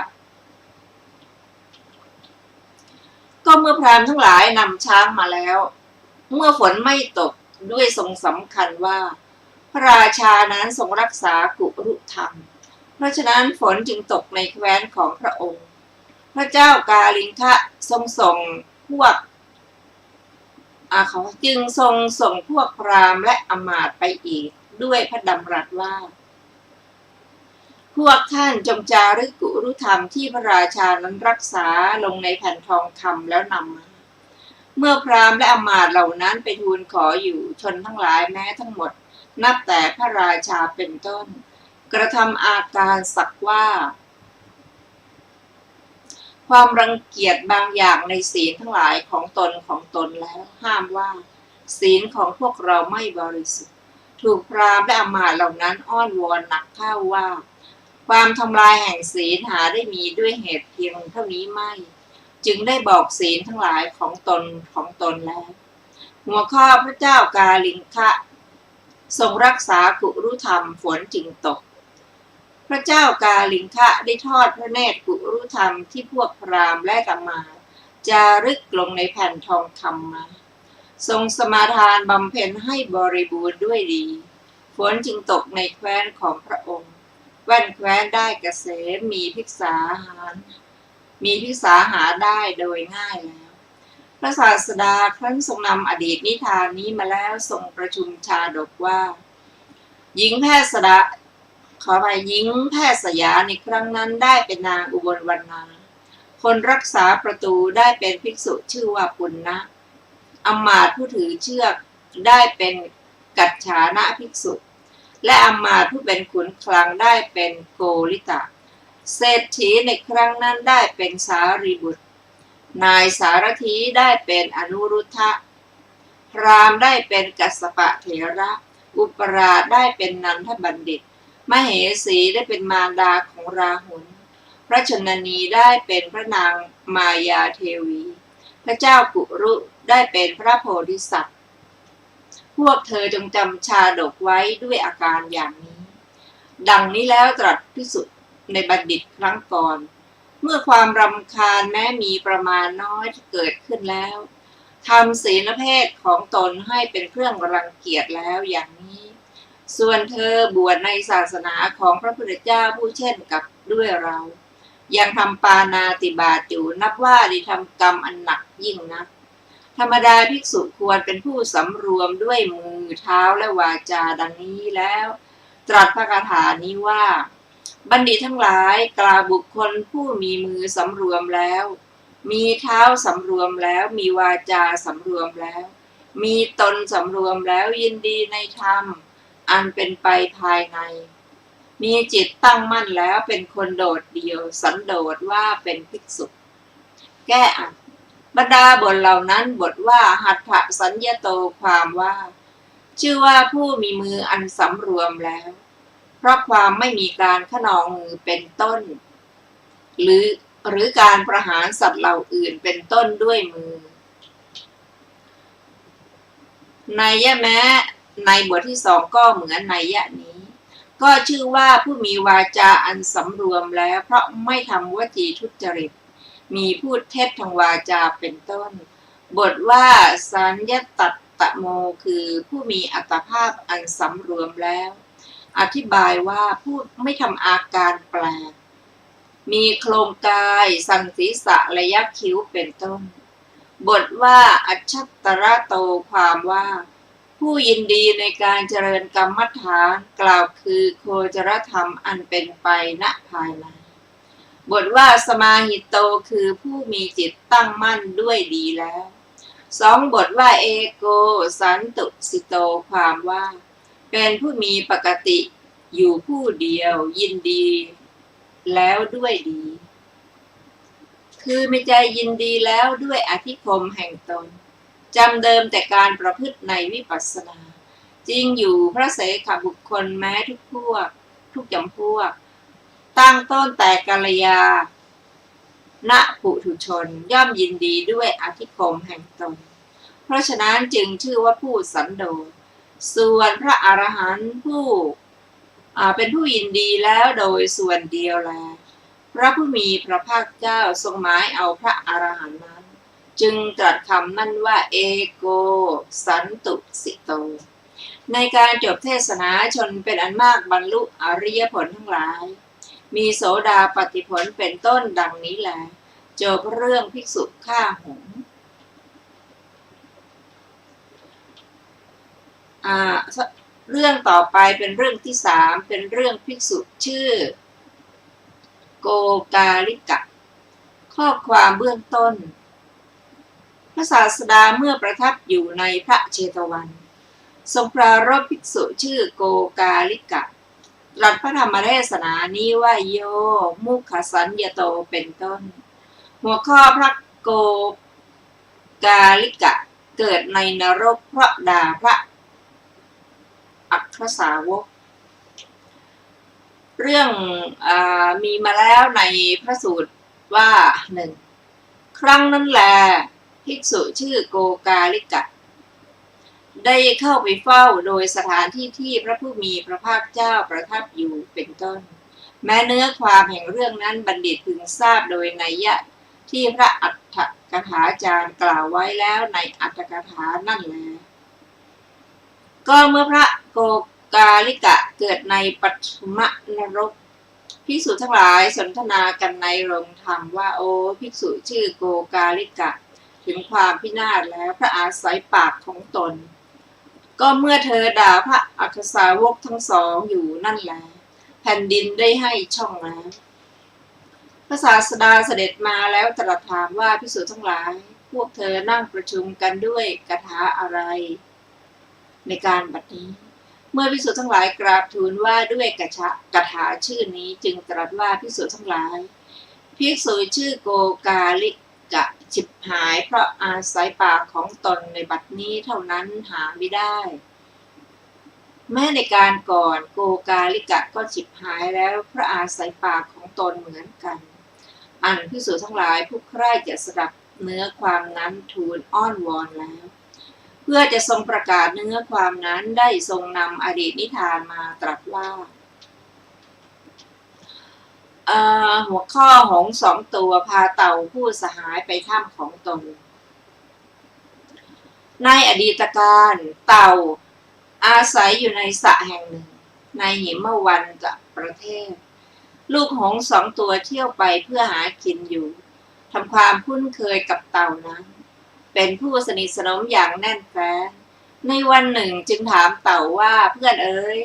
ก็เมื่อพราหมณ์ทั้งหลายนำช้างมาแล้วเมื่อฝนไม่ตกด้วยทรงสำคัญว่าพระราชานั้นทรงรักษากุรุธรรมเพราะฉะนั้นฝนจึงตกในแคว้นของพระองค์พระเจ้ากาลิงคะทรงส่งพวกพราหมณ์และอมาตย์ไปอีกด้วยพระดำรัสว่าพวกท่านจงจารึกกุรุธรรมที่พระราชานั้นรักษาลงในแผ่นทองคำแล้วนำมาเมื่อพราหมณ์และอมาตย์เหล่านั้นไปทูลขออยู่ชนทั้งหลายแม้ทั้งหมดนับแต่พระราชาเป็นต้นกระทำอาการสักว่าความรังเกียจบางอย่างในศีลทั้งหลายของตนแล้วห้ามว่าศีลของพวกเราไม่บริสุทธิ์ถูกพราหมณ์และอมาตย์เหล่านั้นอ้อนวอนหนักเข้าว่าความทำลายแห่งศีลหาได้มีด้วยเหตุเพียงเท่านี้ไม่จึงได้บอกศีลทั้งหลายของตนแล้วหัวข้อพระเจ้ากาลิงคะทรงรักษากุรุธรรมฝนจึงตกพระเจ้ากาลิงคะได้ทอดพระเนตรกุรุธรรมที่พวกพราหมณ์และอมาตย์จารึกลงในแผ่นทองคำมาทรงสมาทานบำเพ็ญให้บริบูรณ์ด้วยดีฝนจึงตกในแคว้นของพระองค์แว่นแคว้นได้เกษมมีภิกษาหาได้โดยง่ายแล้วพระศาสดาครั้นทรงนำอดีตนิทานนี้มาแล้วทรงประชุมชาดกว่าหญิงแพทย์สยาในครั้งนั้นได้เป็นนางอุบลวรรณาคนรักษาประตูได้เป็นภิกษุชื่อว่าปุณณะอมาตย์ผู้ถือเชือกได้เป็นกัจฉานะภิกษุและอมาตย์ผู้เป็นขุนคลังได้เป็นโกริตะเศรษฐีในครั้งนั้นได้เป็นสารีบุตรนายสารถีได้เป็นอนุรุทธะพราหมณ์ได้เป็นกัสสปะเถระอุปราชได้เป็นนันทบัณฑิตมเหสีได้เป็นมารดาของราหุลพระชนนีได้เป็นพระนางมายาเทวีพระเจ้ากุรุได้เป็นพระโพธิสัตว์พวกเธอจงจำชาดกไว้ด้วยอาการอย่างนี้ดังนี้แล้วตรัสพิสุทธิ์ในบัณฑิตครั้งก่อนเมื่อความรำคาญแม้มีประมาณน้อยเกิดขึ้นแล้วทำศีลเพศของตนให้เป็นเครื่องรังเกียจแล้วอย่างนี้ส่วนเธอบวชในศาสนาของพระพุทธเจ้าผู้เช่นกับด้วยเรายังทำปาณาติบาตอยู่นับว่าได้ทำกรรมอันหนักยิ่งนักธรรมดาภิกษุควรเป็นผู้สำรวมด้วยมือเท้าและวาจาดังนี้แล้วตรัสพระคาถานี้ว่าบัณฑิตทั้งหลายกล่าวบุคคลผู้มีมือสำรวมแล้วมีเท้าสำรวมแล้วมีวาจาสำรวมแล้วมีตนสำรวมแล้วยินดีในธรรมอันเป็นไปภายในมีจิตตั้งมั่นแล้วเป็นคนโดดเดี่ยวสันโดษว่าเป็นภิกษุแก้อัดบรรดาบทเหล่านั้นบทว่าหัตถสัญญโตความว่าชื่อว่าผู้มีมืออันสำรวมแล้วเพราะความไม่มีการขนองมือเป็นต้นหรือ หรือการประหารสัตว์เหล่าอื่นเป็นต้นด้วยมือนัยยะแม้ในบทที่2ก็เหมือนนัยยะนี้ก็ชื่อว่าผู้มีวาจาอันสำรวมแล้วเพราะไม่ทำวจีทุจริตมีพูดเท็จทางวาจาเป็นต้นบทว่าสัญญตัตตโมคือผู้มีอัตภาพอันสำรวมแล้วอธิบายว่าผู้ไม่ทำอาการแปลกมีโครงกายสันศีรษะและยักคิ้วเป็นต้นบทว่าอัจฉตระโตความว่าผู้ยินดีในการเจริญกรรมฐานกล่าวคือโคจรธรรมอันเป็นไปณภายในบทว่าสมาหิตโตคือผู้มีจิตตั้งมั่นด้วยดีแล้ว2บทว่าเอโกสันตุสิโตความว่าเป็นผู้มีปกติอยู่ผู้เดียวยินดีแล้วด้วยดีคือมีใจยินดีแล้วด้วยอธิคมแห่งตนจำเดิมแต่การประพฤติในวิปัสสนาจริงอยู่พระเสขบุคคลแม้ทุกจำพวกตั้งต้นแต่กัลยาณปุถุชนย่อมยินดีด้วยอธิคมแห่งตนเพราะฉะนั้นจึงชื่อว่าผู้สันโดษส่วนพระอรหันต์ผู้เป็นผู้ยินดีแล้วโดยส่วนเดียวแลพระผู้มีพระภาคเจ้าทรงหมายเอาพระอรหันต์นั้นจึงตรัสคำนั้นว่าเอโกสันตุสิโตในการจบเทศนาชนเป็นอันมากบรรลุอริยผลทั้งหลายมีโสดาปัตติผลเป็นต้นดังนี้แลจบเรื่องภิกษุฆ่าหงส์เรื่องต่อไปเป็นเรื่องที่3เป็นเรื่องภิกษุชื่อโกกาลิกะข้อความเบื้องต้นพระศาสดาเมื่อประทับอยู่ในพระเชตวันทรงปรารภภิกษุชื่อโกกาลิกะตรัสพระธรรมเทศนานี้ว่าโยมุขสัญญโตเป็นต้นหัวข้อพระโกกาลิกะเกิดในนรกเพราะด่าพระอัครสาวกเรื่องมีมาแล้วในพระสูตรว่า1ครั้งนั้นแลภิกษุชื่อโกกาลิกะได้เข้าไปเฝ้าโดยสถานที่ที่พระผู้มีพระภาคเจ้าประทับอยู่เป็นต้นแม้เนื้อความแห่งเรื่องนั้นบัณฑิตพึงทราบโดยนัยยะที่พระอัฏฐกถาจารย์กล่าวไว้แล้วในอัฏฐกถานั่นแลก็เมื่อพระโกกาลิกะเกิดในปฐมนรกภิกษุทั้งหลายสนทนากันในโรงธรรมว่าโอ้ภิกษุชื่อโกกาลิกะถึงความพินาศแล้วพระอาศัยปากของตนก็เมื่อเธอด่าพระอัครสาวกทั้งสองอยู่นั่นแหละแผ่นดินได้ให้ช่องแล้วพระศาสดาเสด็จมาแล้วตรัสถามว่าภิกษุทั้งหลายพวกเธอนั่งประชุมกันด้วยคาถาอะไรในการบัดนี้เมื่อภิกษุทั้งหลายกราบทูลว่าด้วยคาถาชื่อนี้จึงตรัสว่าภิกษุทั้งหลายภิกษุชื่อโกกาลิกะฉิบหายเพราะอาศัยปากของตนในบัดนี้เท่านั้นหาไม่ได้แม้ในการก่อนโกกาลิกะก็ฉิบหายแล้วเพราะอาศัยปากของตนเหมือนกันอันภิกษุทั้งหลายผู้ใคร่จะสดับเนื้อความนั้นทูลอ้อนวอนแล้วเพื่อจะทรงประกาศเนื้อความนั้นได้ทรงนำอดีตนิทานมาตรัสว่าหัวข้อหงส์2 ตัวพาเต่าผู้สหายไปถ้ำของตนในอดีตการเต่าอาศัยอยู่ในสระแห่งหนึ่งในหิมวันจะประเทศลูกหงส์2 ตัวเที่ยวไปเพื่อหากินอยู่ทำความคุ้นเคยกับเต่านั้นเป็นผู้สนิทสนมอย่างแน่นแฟ้นในวันหนึ่งจึงถามเต่าว่าเพื่อนเอ๋ย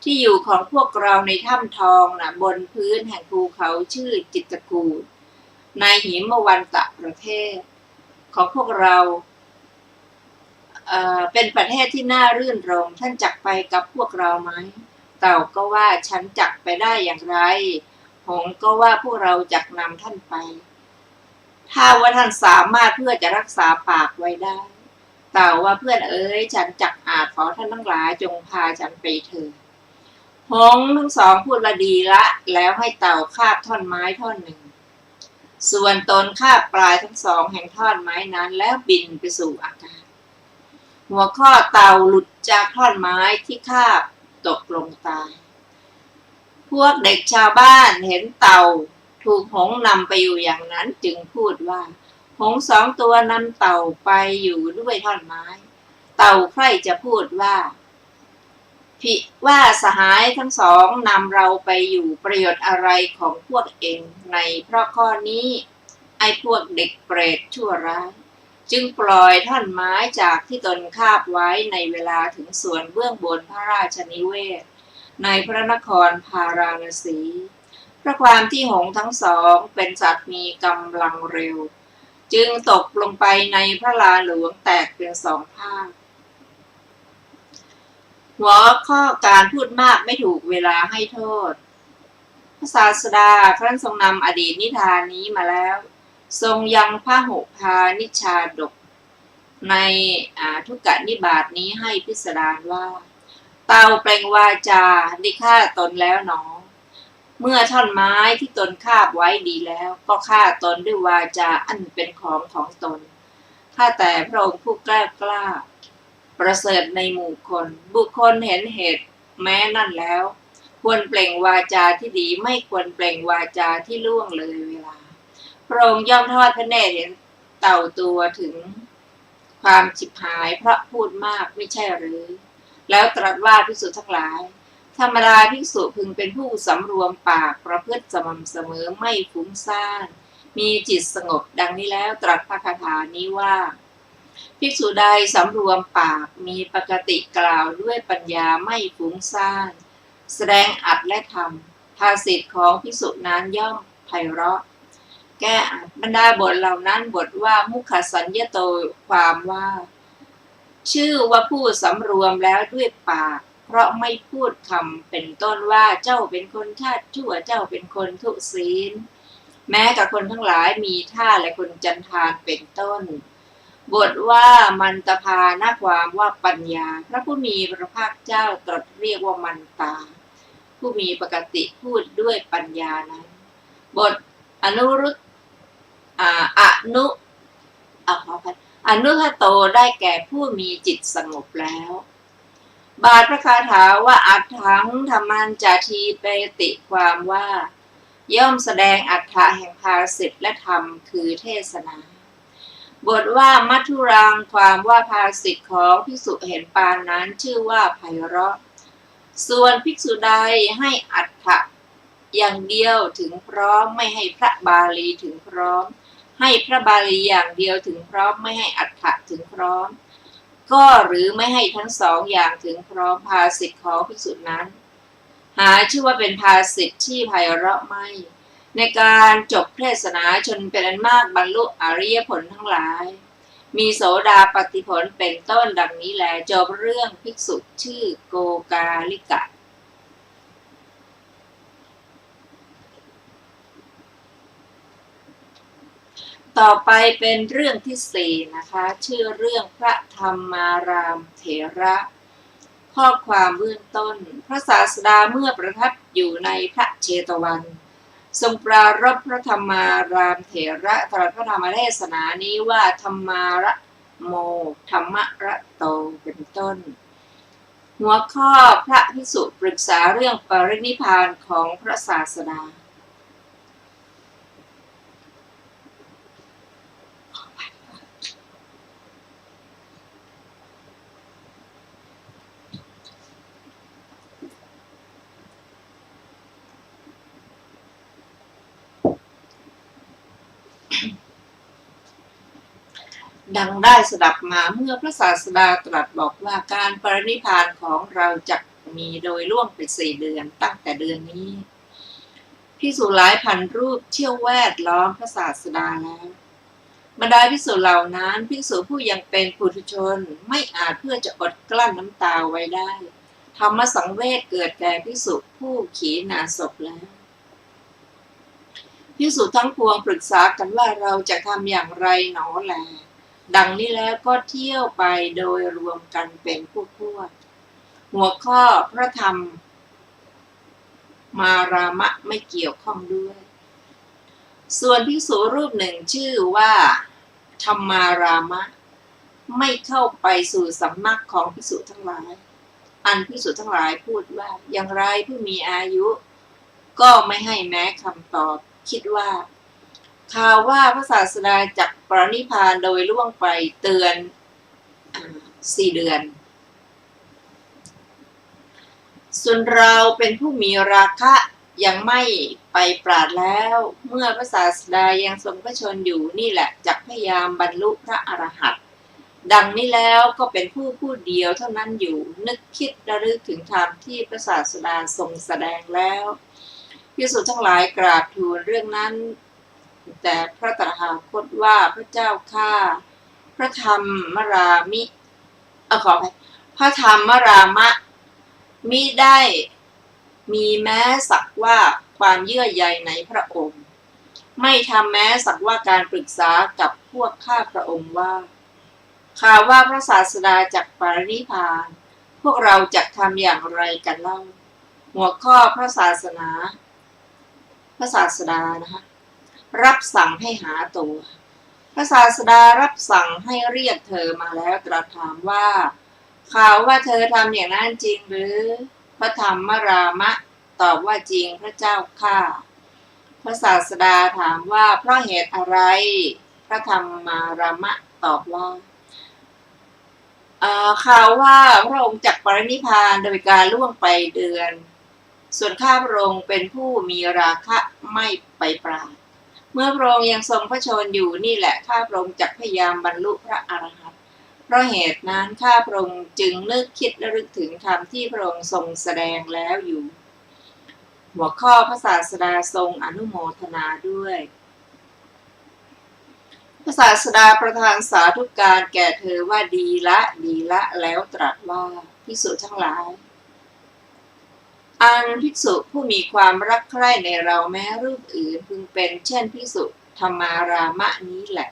ที่อยู่ของพวกเราในถ้ำทองน่ะบนพื้นแห่งภูเขาชื่อจิตรกูฏในหิมวันตะประเทศของพวกเราเป็นประเทศที่น่ารื่นรมท่านจักไปกับพวกเราไหมเต่าก็ว่าฉันจักไปได้อย่างไรหงส์ก็ว่าพวกเราจักนำท่านไปถ้าว่าท่านสามารถเพื่อจะรักษาปากไว้ได้เต่าว่าเพื่อนเอ๋ยฉันจักอาจขอท่านทั้งหลายจงพาฉันไปเถิดหงส์ทั้งสองพูดว่าดีละแล้วให้เต่าคาบท่อนไม้ท่อนหนึ่ง ส่วนตนคาบปลายทั้งสองแห่งท่อนไม้นั้นแล้วบินไปสู่อากาศหัวข้อเต่าหลุดจากท่อนไม้ที่คาบตกลงตายพวกเด็กชาวบ้านเห็นเต่าถูกหงส์นำไปอยู่อย่างนั้นจึงพูดว่าหงส์สองตัวนำเต่าไปอยู่ด้วยท่อนไม้เต่าใคร่จะพูดว่าสหายทั้งสองนำเราไปอยู่ประโยชน์อะไรของพวกเองในเพราะข้อนี้ไอ้พวกเด็กเปรตชั่วร้ายจึงปล่อยท่อนไม้จากที่ตนคาบไว้ในเวลาถึงส่วนเบื้องบนพระราชนิเวศในพระนครพาราณสีเพราะความที่หงส์ทั้งสองเป็นสัตว์มีกำลังเร็วจึงตกลงไปในพระลาหลวงแตกเป็นสองภาคหัวข้อการพูดมากไม่ถูกเวลาให้โทษพระศาสดาครั้นทรงนำอดีตนิทานนี้มาแล้วทรงยังพหุพานิชาดกในทุกกนิบาตนี้ให้พิสดารว่าเต่าเปล่งวาจาได้ฆ่าตนแล้วหนอเมื่อท่อนไม้ที่ตนคาบไว้ดีแล้วก็ฆ่าตนด้วยวาจาอันเป็นของตนข้าแต่พระองค์ผู้กล้าประเสริฐในหมู่คนบุคคลเห็นเหตุแม้นั่นแล้วควรเปล่งวาจาที่ดีไม่ควรเปล่งวาจาที่ล่วงเลยเวลาพระองค์ย่อมทอดพระเนตรเห็นเต่าตัวถึงความฉิบหายเพราะพูดมากไม่ใช่หรือแล้วตรัสว่าภิกษุทั้งหลายธรรมดาภิกษุพึงเป็นผู้สำรวมปากประพฤติสม่ำเสมอไม่ฟุ้งซ่านมีจิตสงบดังนี้แล้วตรัสพระคาถานี้ว่าภิกษุใดสำรวมปากมีปกติกล่าวด้วยปัญญาไม่ฟุ้งซ่านแสดงอัตและธรรมภาษิตของภิกษุนั้นย่อมไพเราะแก้อัตบรรดาบทเหล่านั้นบทว่ามุขสัญญโตความว่าชื่อว่าผู้สำรวมแล้วด้วยปากเพราะไม่พูดคำเป็นต้นว่าเจ้าเป็นคนชาติชั่วเจ้าเป็นคนทุศีลแม้กับคนทั้งหลายมีท่าและคนจันทานเป็นต้นบทว่ามันตภาณความว่าปัญญาพระผู้มีพระภาคเจ้าตรัสเรียกว่ามันตาผู้มีปกติพูดด้วยปัญญานั้นบทอนุทโตได้แก่ผู้มีจิตสงบแล้วบาทพระคาถาว่าอัฏฐังธรรมันจาทีเปติความว่าย่อมแสดงอัฏฐะแห่งภาษิตและธรรมคือเทศนาบทว่ามัทุรังความว่าภาษิตของภิกษุเห็นปานนั้นชื่อว่าไพเราะส่วนภิกษุใดให้อัฏฐะอย่างเดียวถึงพร้อมไม่ให้พระบาลีถึงพร้อมให้พระบาลีอย่างเดียวถึงพร้อมไม่ให้อัฏฐะถึงพร้อมก็หรือไม่ให้ทั้งสองอย่างถึงพร้อมภาษิตของภิกษุนั้นหาชื่อว่าเป็นภาษิตที่ไพเราะไม่ในการจบเทศนาชนเป็นอันมากบรรลุอริยผลทั้งหลายมีโสดาปัตติผลเป็นต้นดังนี้แลจบเรื่องภิกษุชื่อโกกาลิกะต่อไปเป็นเรื่องที่4นะคะชื่อเรื่องพระธรรมารามเถระข้อความเบื้องต้นพระศาสดาเมื่อประทับอยู่ในพระเชตวันทรงปรารภพระธรรมารามเถระตรัสพระธรรมเทศนานี้ว่าธรรมาระโมธรรมระโตเป็นต้นหัวข้อพระภิกษุปรึกษาเรื่องปรินิพพานของพระศาสดาดังได้สดับมาเมื่อพระศาสดาตรัสบอกว่าการปรินิพพานของเราจะมีโดยล่วงไป4 เดือนตั้งแต่เดือนนี้ภิกษุหลายพันรูปเที่ยวแวดล้อมพระศาสดาแล้วบรรดาภิกษุเหล่านั้นภิกษุผู้ยังเป็นปุถุชนไม่อาจเพื่อจะอดกลั้นน้ำตาไว้ได้ธรรมสังเวชเกิดแก่ภิกษุผู้ขีณาสพแล้วภิกษุทั้งปวงปรึกษากันว่าเราจะทำอย่างไรหนอแลดังนี้แล้วก็เที่ยวไปโดยรวมกันเป็นพวกหัวข้อพระธรรมมารามะไม่เกี่ยวข้องด้วย ส่วนภิกษุรูปหนึ่งชื่อว่าธรรมารามะไม่เข้าไปสู่สำนักของภิกษุทั้งหลายอันภิกษุทั้งหลายพูดว่าอย่างไรผู้มีอายุก็ไม่ให้แม้คำตอบคิดว่าข่าวว่าพระศาสดาจักปรินิพพานโดยล่วงไปเตือน4 เดือนส่วนเราเป็นผู้มีราคะยังไม่ไปปราดแล้วเมื่อพระศาสดายังทรงพระชนอยู่นี่แหละจักพยายามบรรลุพระอรหันต์ดังนี้แล้วก็เป็นผู้เดียวเท่านั้นอยู่นึกคิดระลึกถึงธรรมที่พระศาสดาทรงแสดงแล้วภิกษุทั้งหลายกราบทูลเรื่องนั้นแต่พระตถาคตว่าพระเจ้าข้าพระธรรมรามิขออภัยพระธรรมรามะมิได้มีแม้สักว่าความเยื่อใยในพระองค์ไม่ทำแม้สักว่าการปรึกษากับพวกข้าพระองค์ว่าข่าวว่าพระศาสดาจักปรินิพพานพวกเราจะทำอย่างไรกันเล่าหัวข้อพระศาสดานะคะรับสั่งให้หาตัวพระศาสดารับสั่งให้เรียกเธอมาแล้วตรัสถามว่าข่าวว่าเธอทำอย่างนั้นจริงหรือพระธรรมรามะตอบว่าจริงพระเจ้าข้าพระศาสดาถามว่าเพราะเหตุอะไรพระธรรมรามะตอบว่าข่าวว่าพระองค์จักปรินิพพานโดยการล่วงไปเดือนส่วนข้าพระองค์เป็นผู้มีราคะไม่ไปปราดเมื่อพระองค์ยังทรงพระชนอยู่นี่แหละข้าพระองค์จักพยายามบรรลุพระอรหันต์เพราะเหตุนั้นข้าพระองค์จึงนึกคิดระลึกถึงธรรมที่พระองค์ทรงแสดงแล้วอยู่หัวข้อพระศาสดาทรงอนุโมทนาด้วยพระศาสดาประทานสาธุการแก่เธอว่าดีละแล้วตรัสว่าภิกษุทั้งหลายอันภิกษุผู้มีความรักใคร่ในเราแม้รูปอื่นพึงเป็นเช่นภิกษุธรรมารามะนี้แหละ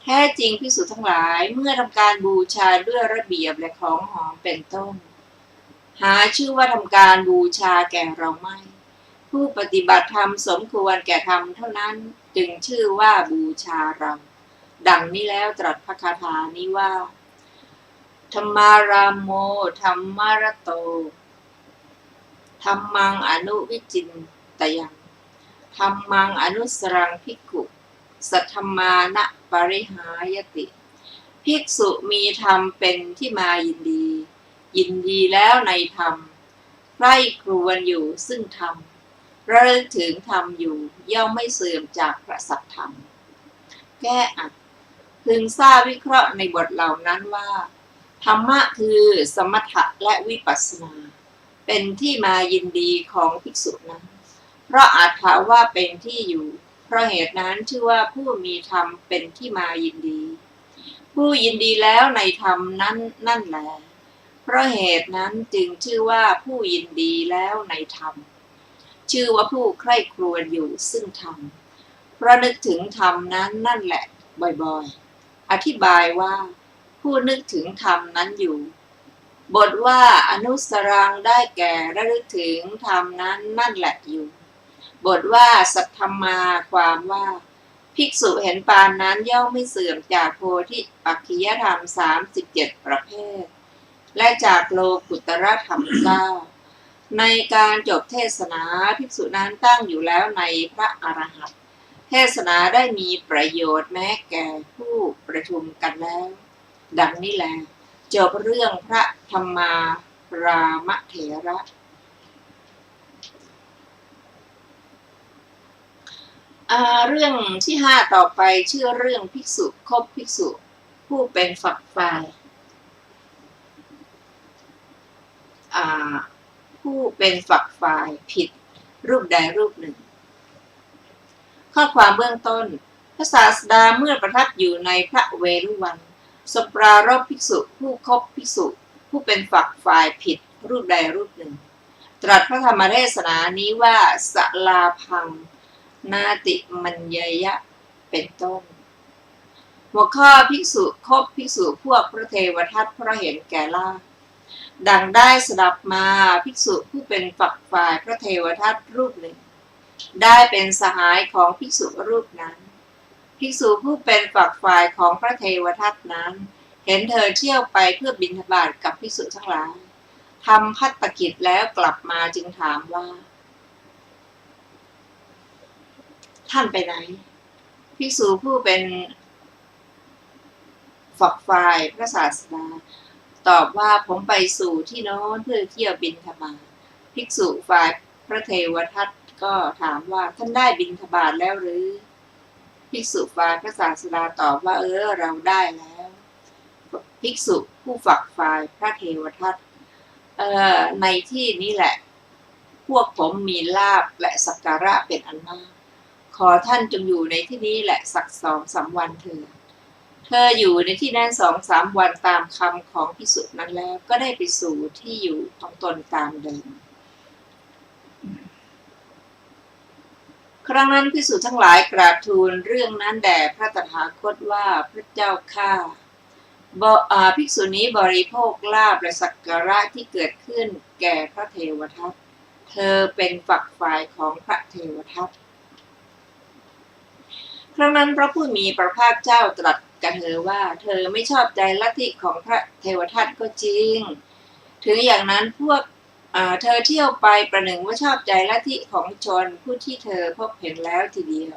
แท้จริงภิกษุทั้งหลายเมื่อทำการบูชาด้วยระเบียบและของหอมเป็นต้นหาชื่อว่าทำการบูชาแก่เราไม่ผู้ปฏิบัติธรรมสมควรแก่ธรรมเท่านั้นจึงชื่อว่าบูชาเราดังนี้แล้วตรัสพระคาถานี้ว่าธรรมารามโมธรรมารโตธัมมังอนุวิจินตยังธัมมังอนุสรังภิกขุสัทธมานะปริหายติภิกษุมีธรรมเป็นที่มายินดีแล้วในธรรมใคร่ครวญอยู่ซึ่งธรรมระลึกถึงธรรมอยู่ย่อมไม่เสื่อมจากพระสัทธรรมแก้อัดพึงทราบวิเคราะห์ในบทเหล่านั้นว่าธรรมะคือสมถะและวิปัสสนาเป็นที่มายินดีของภิกษุนั้นเพราะอาจถามว่าเป็นที่อยู่เพราะเหตุนั้นชื่อว่าผู้มีธรรมเป็นที่มายินดีผู้ยินดีแล้วในธรรมนั้นนั่นแหละเพราะเหตุนั้นจึงชื่อว่าผู้ยินดีแล้วในธรรมชื่อว่าผู้ใคร่ครวญอยู่ซึ่งธรรมเพราะนึกถึงธรรมนั้นนั่นแหละบ่อยๆอธิบายว่าผู้นึกถึงธรรมนั้นอยู่บทว่าอนุสรังได้แก่ระลึกถึงธรรมนั้นนั่นแหละอยู่บทว่าสัทธมาความว่าภิกษุเห็นปานนั้นย่อมไม่เสื่อมจากโพธิปักขิยธรรม37ประเภทและจากโลกุตรธรรม9ในการจบเทศนาภิกษุนั้นตั้งอยู่แล้วในพระอรหันต์เทศนาได้มีประโยชน์แม้แก่ผู้ประชุมกันแล้วดังนี้แลจบเรื่องพระธรรมารามเถระเรื่องที่5ต่อไปชื่อเรื่องภิกษุคบภิกษุผู้เป็นฝักฝ่ายผู้เป็นฝักฝ่ายผิดรูปใดรูปหนึ่งข้อความเบื้องต้นพระศาสดาเมื่อประทับอยู่ในพระเวฬุวันทรงปรารภภิกษุผู้คบภิกษุผู้เป็นฝักฝ่ายผิดรูปใดรูปหนึ่งตรัสพระธรรมเทศนานี้ว่าสลาพังนาติมัญญยะเป็นต้นหัวข้อภิกษุคบภิกษุพวกพระเทวทัตเพราะเห็นแก่ลาภดังได้สดับมาภิกษุผู้เป็นฝักฝ่ายพระเทวทัตรูปหนึ่ง ได้เป็นสหายของภิกษุรูปนั้นภิกษุผู้เป็นฝักฝ่ายของพระเทวทัตนั้นเห็นเธอเที่ยวไปเพื่อบิณฑบาตกับภิกษุทั้งหลายทำภัตตกิจแล้วกลับมาจึงถามว่าท่านไปไหนภิกษุผู้เป็นฝักฝ่ายพระศาสดาตอบว่าผมไปสู่ที่โน้นเพื่อเที่ยวบิณฑบาตภิกษุฝ่ายพระเทวทัตก็ถามว่าท่านได้บิณฑบาตแล้วหรือภิกษุฝ่ายพระศาสดาตอบว่าเราได้แล้วภิกษุผู้ฝักฝ่ายพระเทวทัตในที่นี้แหละพวกผมมีลาภและสักการะเป็นอันมากขอท่านจงอยู่ในที่นี้แหละสัก2-3 วันเถิดเธออยู่ในที่นั้น2-3 วันตามคำของภิกษุนั้นแล้วก็ได้ไปสู่ที่อยู่ของตนตามเดิมครั้งนั้นภิกษุทั้งหลายกราบทูลเรื่องนั้นแด่พระตถาคตว่าพระเจ้าข้าภิกษุนี้บริโภคลาภและสักการะที่เกิดขึ้นแก่พระเทวทัตเธอเป็นฝักฝ่ายของพระเทวทัตครั้งนั้นพระผู้มีพระภาคเจ้าตรัสกับเธอว่าเธอไม่ชอบใจลัทธิของพระเทวทัตก็จริงถึงอย่างนั้นพวกเธอเที่ยวไปประหนึ่งว่าชอบใจลัทธิของชนผู้ที่เธอพบเห็นแล้วทีเดียว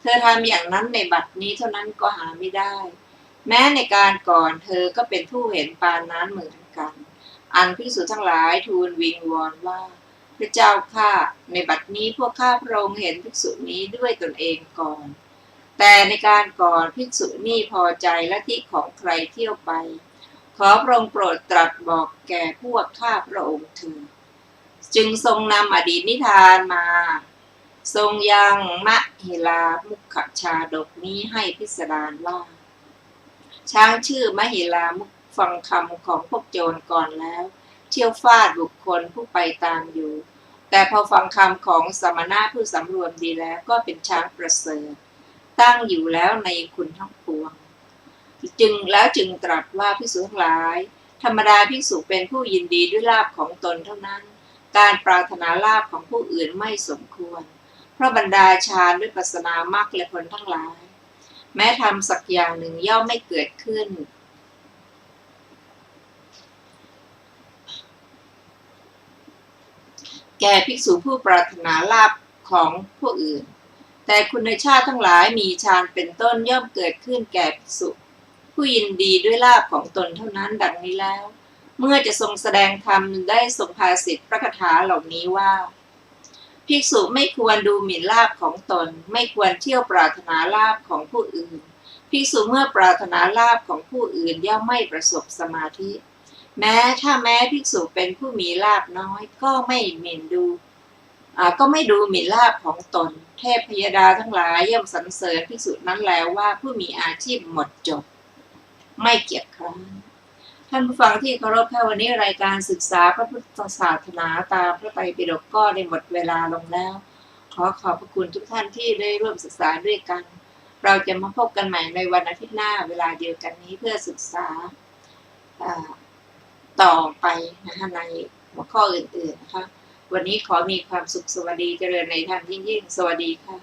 เธอทำอย่างนั้นในบัดนี้เท่านั้นก็หาไม่ได้แม้ในการก่อนเธอก็เป็นผู้เห็นปานนั้นเหมือนกันอันภิกษุทั้งหลายทูลวิงวอนว่าพระเจ้าข้าในบัดนี้พวกข้าพระองค์เห็นภิกษุนี้ด้วยตนเองก่อนแต่ในการก่อนภิกษุนี้พอใจลัทธิของใครเที่ยวไปขอพระองค์โปรดตรัสบอกแก่พวกข้าพระองค์เถิดจึงทรงนำอดีตนิทานมาทรงยังมหิลามุขชาดกนี้ให้พิสดารว่าช้างชื่อมหิลามุขฟังคำของพวกโจรก่อนแล้วเที่ยวฟาดบุคคลผู้ไปตามอยู่แต่พอฟังคำของสมณะผู้สำรวมดีแล้วก็เป็นช้างประเสริฐตั้งอยู่แล้วในคุณทั้งปวงจึงตรัสว่าภิกษุทั้งหลายธรรมดาภิกษุเป็นผู้ยินดีด้วยลาภของตนเท่านั้นการปรารถนาลาภของผู้อื่นไม่สมควรเพราะบรรดาฌานวิปัสสนามรรคและผลทั้งหลายแม้ทำสักอย่างหนึ่งย่อมไม่เกิดขึ้นแก่ภิกษุผู้ปรารถนาลาภของผู้อื่นแต่คุณชาติทั้งหลายมีฌานเป็นต้นย่อมเกิดขึ้นแก่ภิกษุผู้ยินดีด้วยลาภของตนเท่านั้นดังนี้แล้วเมื่อจะทรงแสดงธรรมได้ทรงภาสิทธิพระคาถาเหล่านี้ว่าภิกษุไม่ควรดูหมิ่นลาภของตนไม่ควรเที่ยวปรารถนาลาภของผู้อื่นภิกษุเมื่อปรารถนาลาภของผู้อื่นย่อมไม่ประสบสมาธิแม้ภิกษุเป็นผู้มีลาภน้อยก็ไม่ดูหมิ่นลาภของตนเทพพยดาทั้งหลายย่อมสรรเสริญภิกษุนั้นแล้วว่าผู้มีอาชีพหมดจดไม่เกียจคร้านท่านผู้ฟังที่เคารพค่ะวันนี้รายการศึกษาพระพุทธศาสนาตามพระไตรปิฎกก็ได้หมดเวลาลงแล้วขอขอบพระคุณทุกท่านที่ได้ร่วมศึกษาด้วยกันเราจะมาพบกันใหม่ในวันอาทิตย์หน้าเวลาเดียวกันนี้เพื่อศึกษาต่อไปนะคะในหัวข้ออื่นๆนะคะวันนี้ขอมีความสุขสวัสดีเจริญในธรรมยิ่งๆสวัสดีค่ะ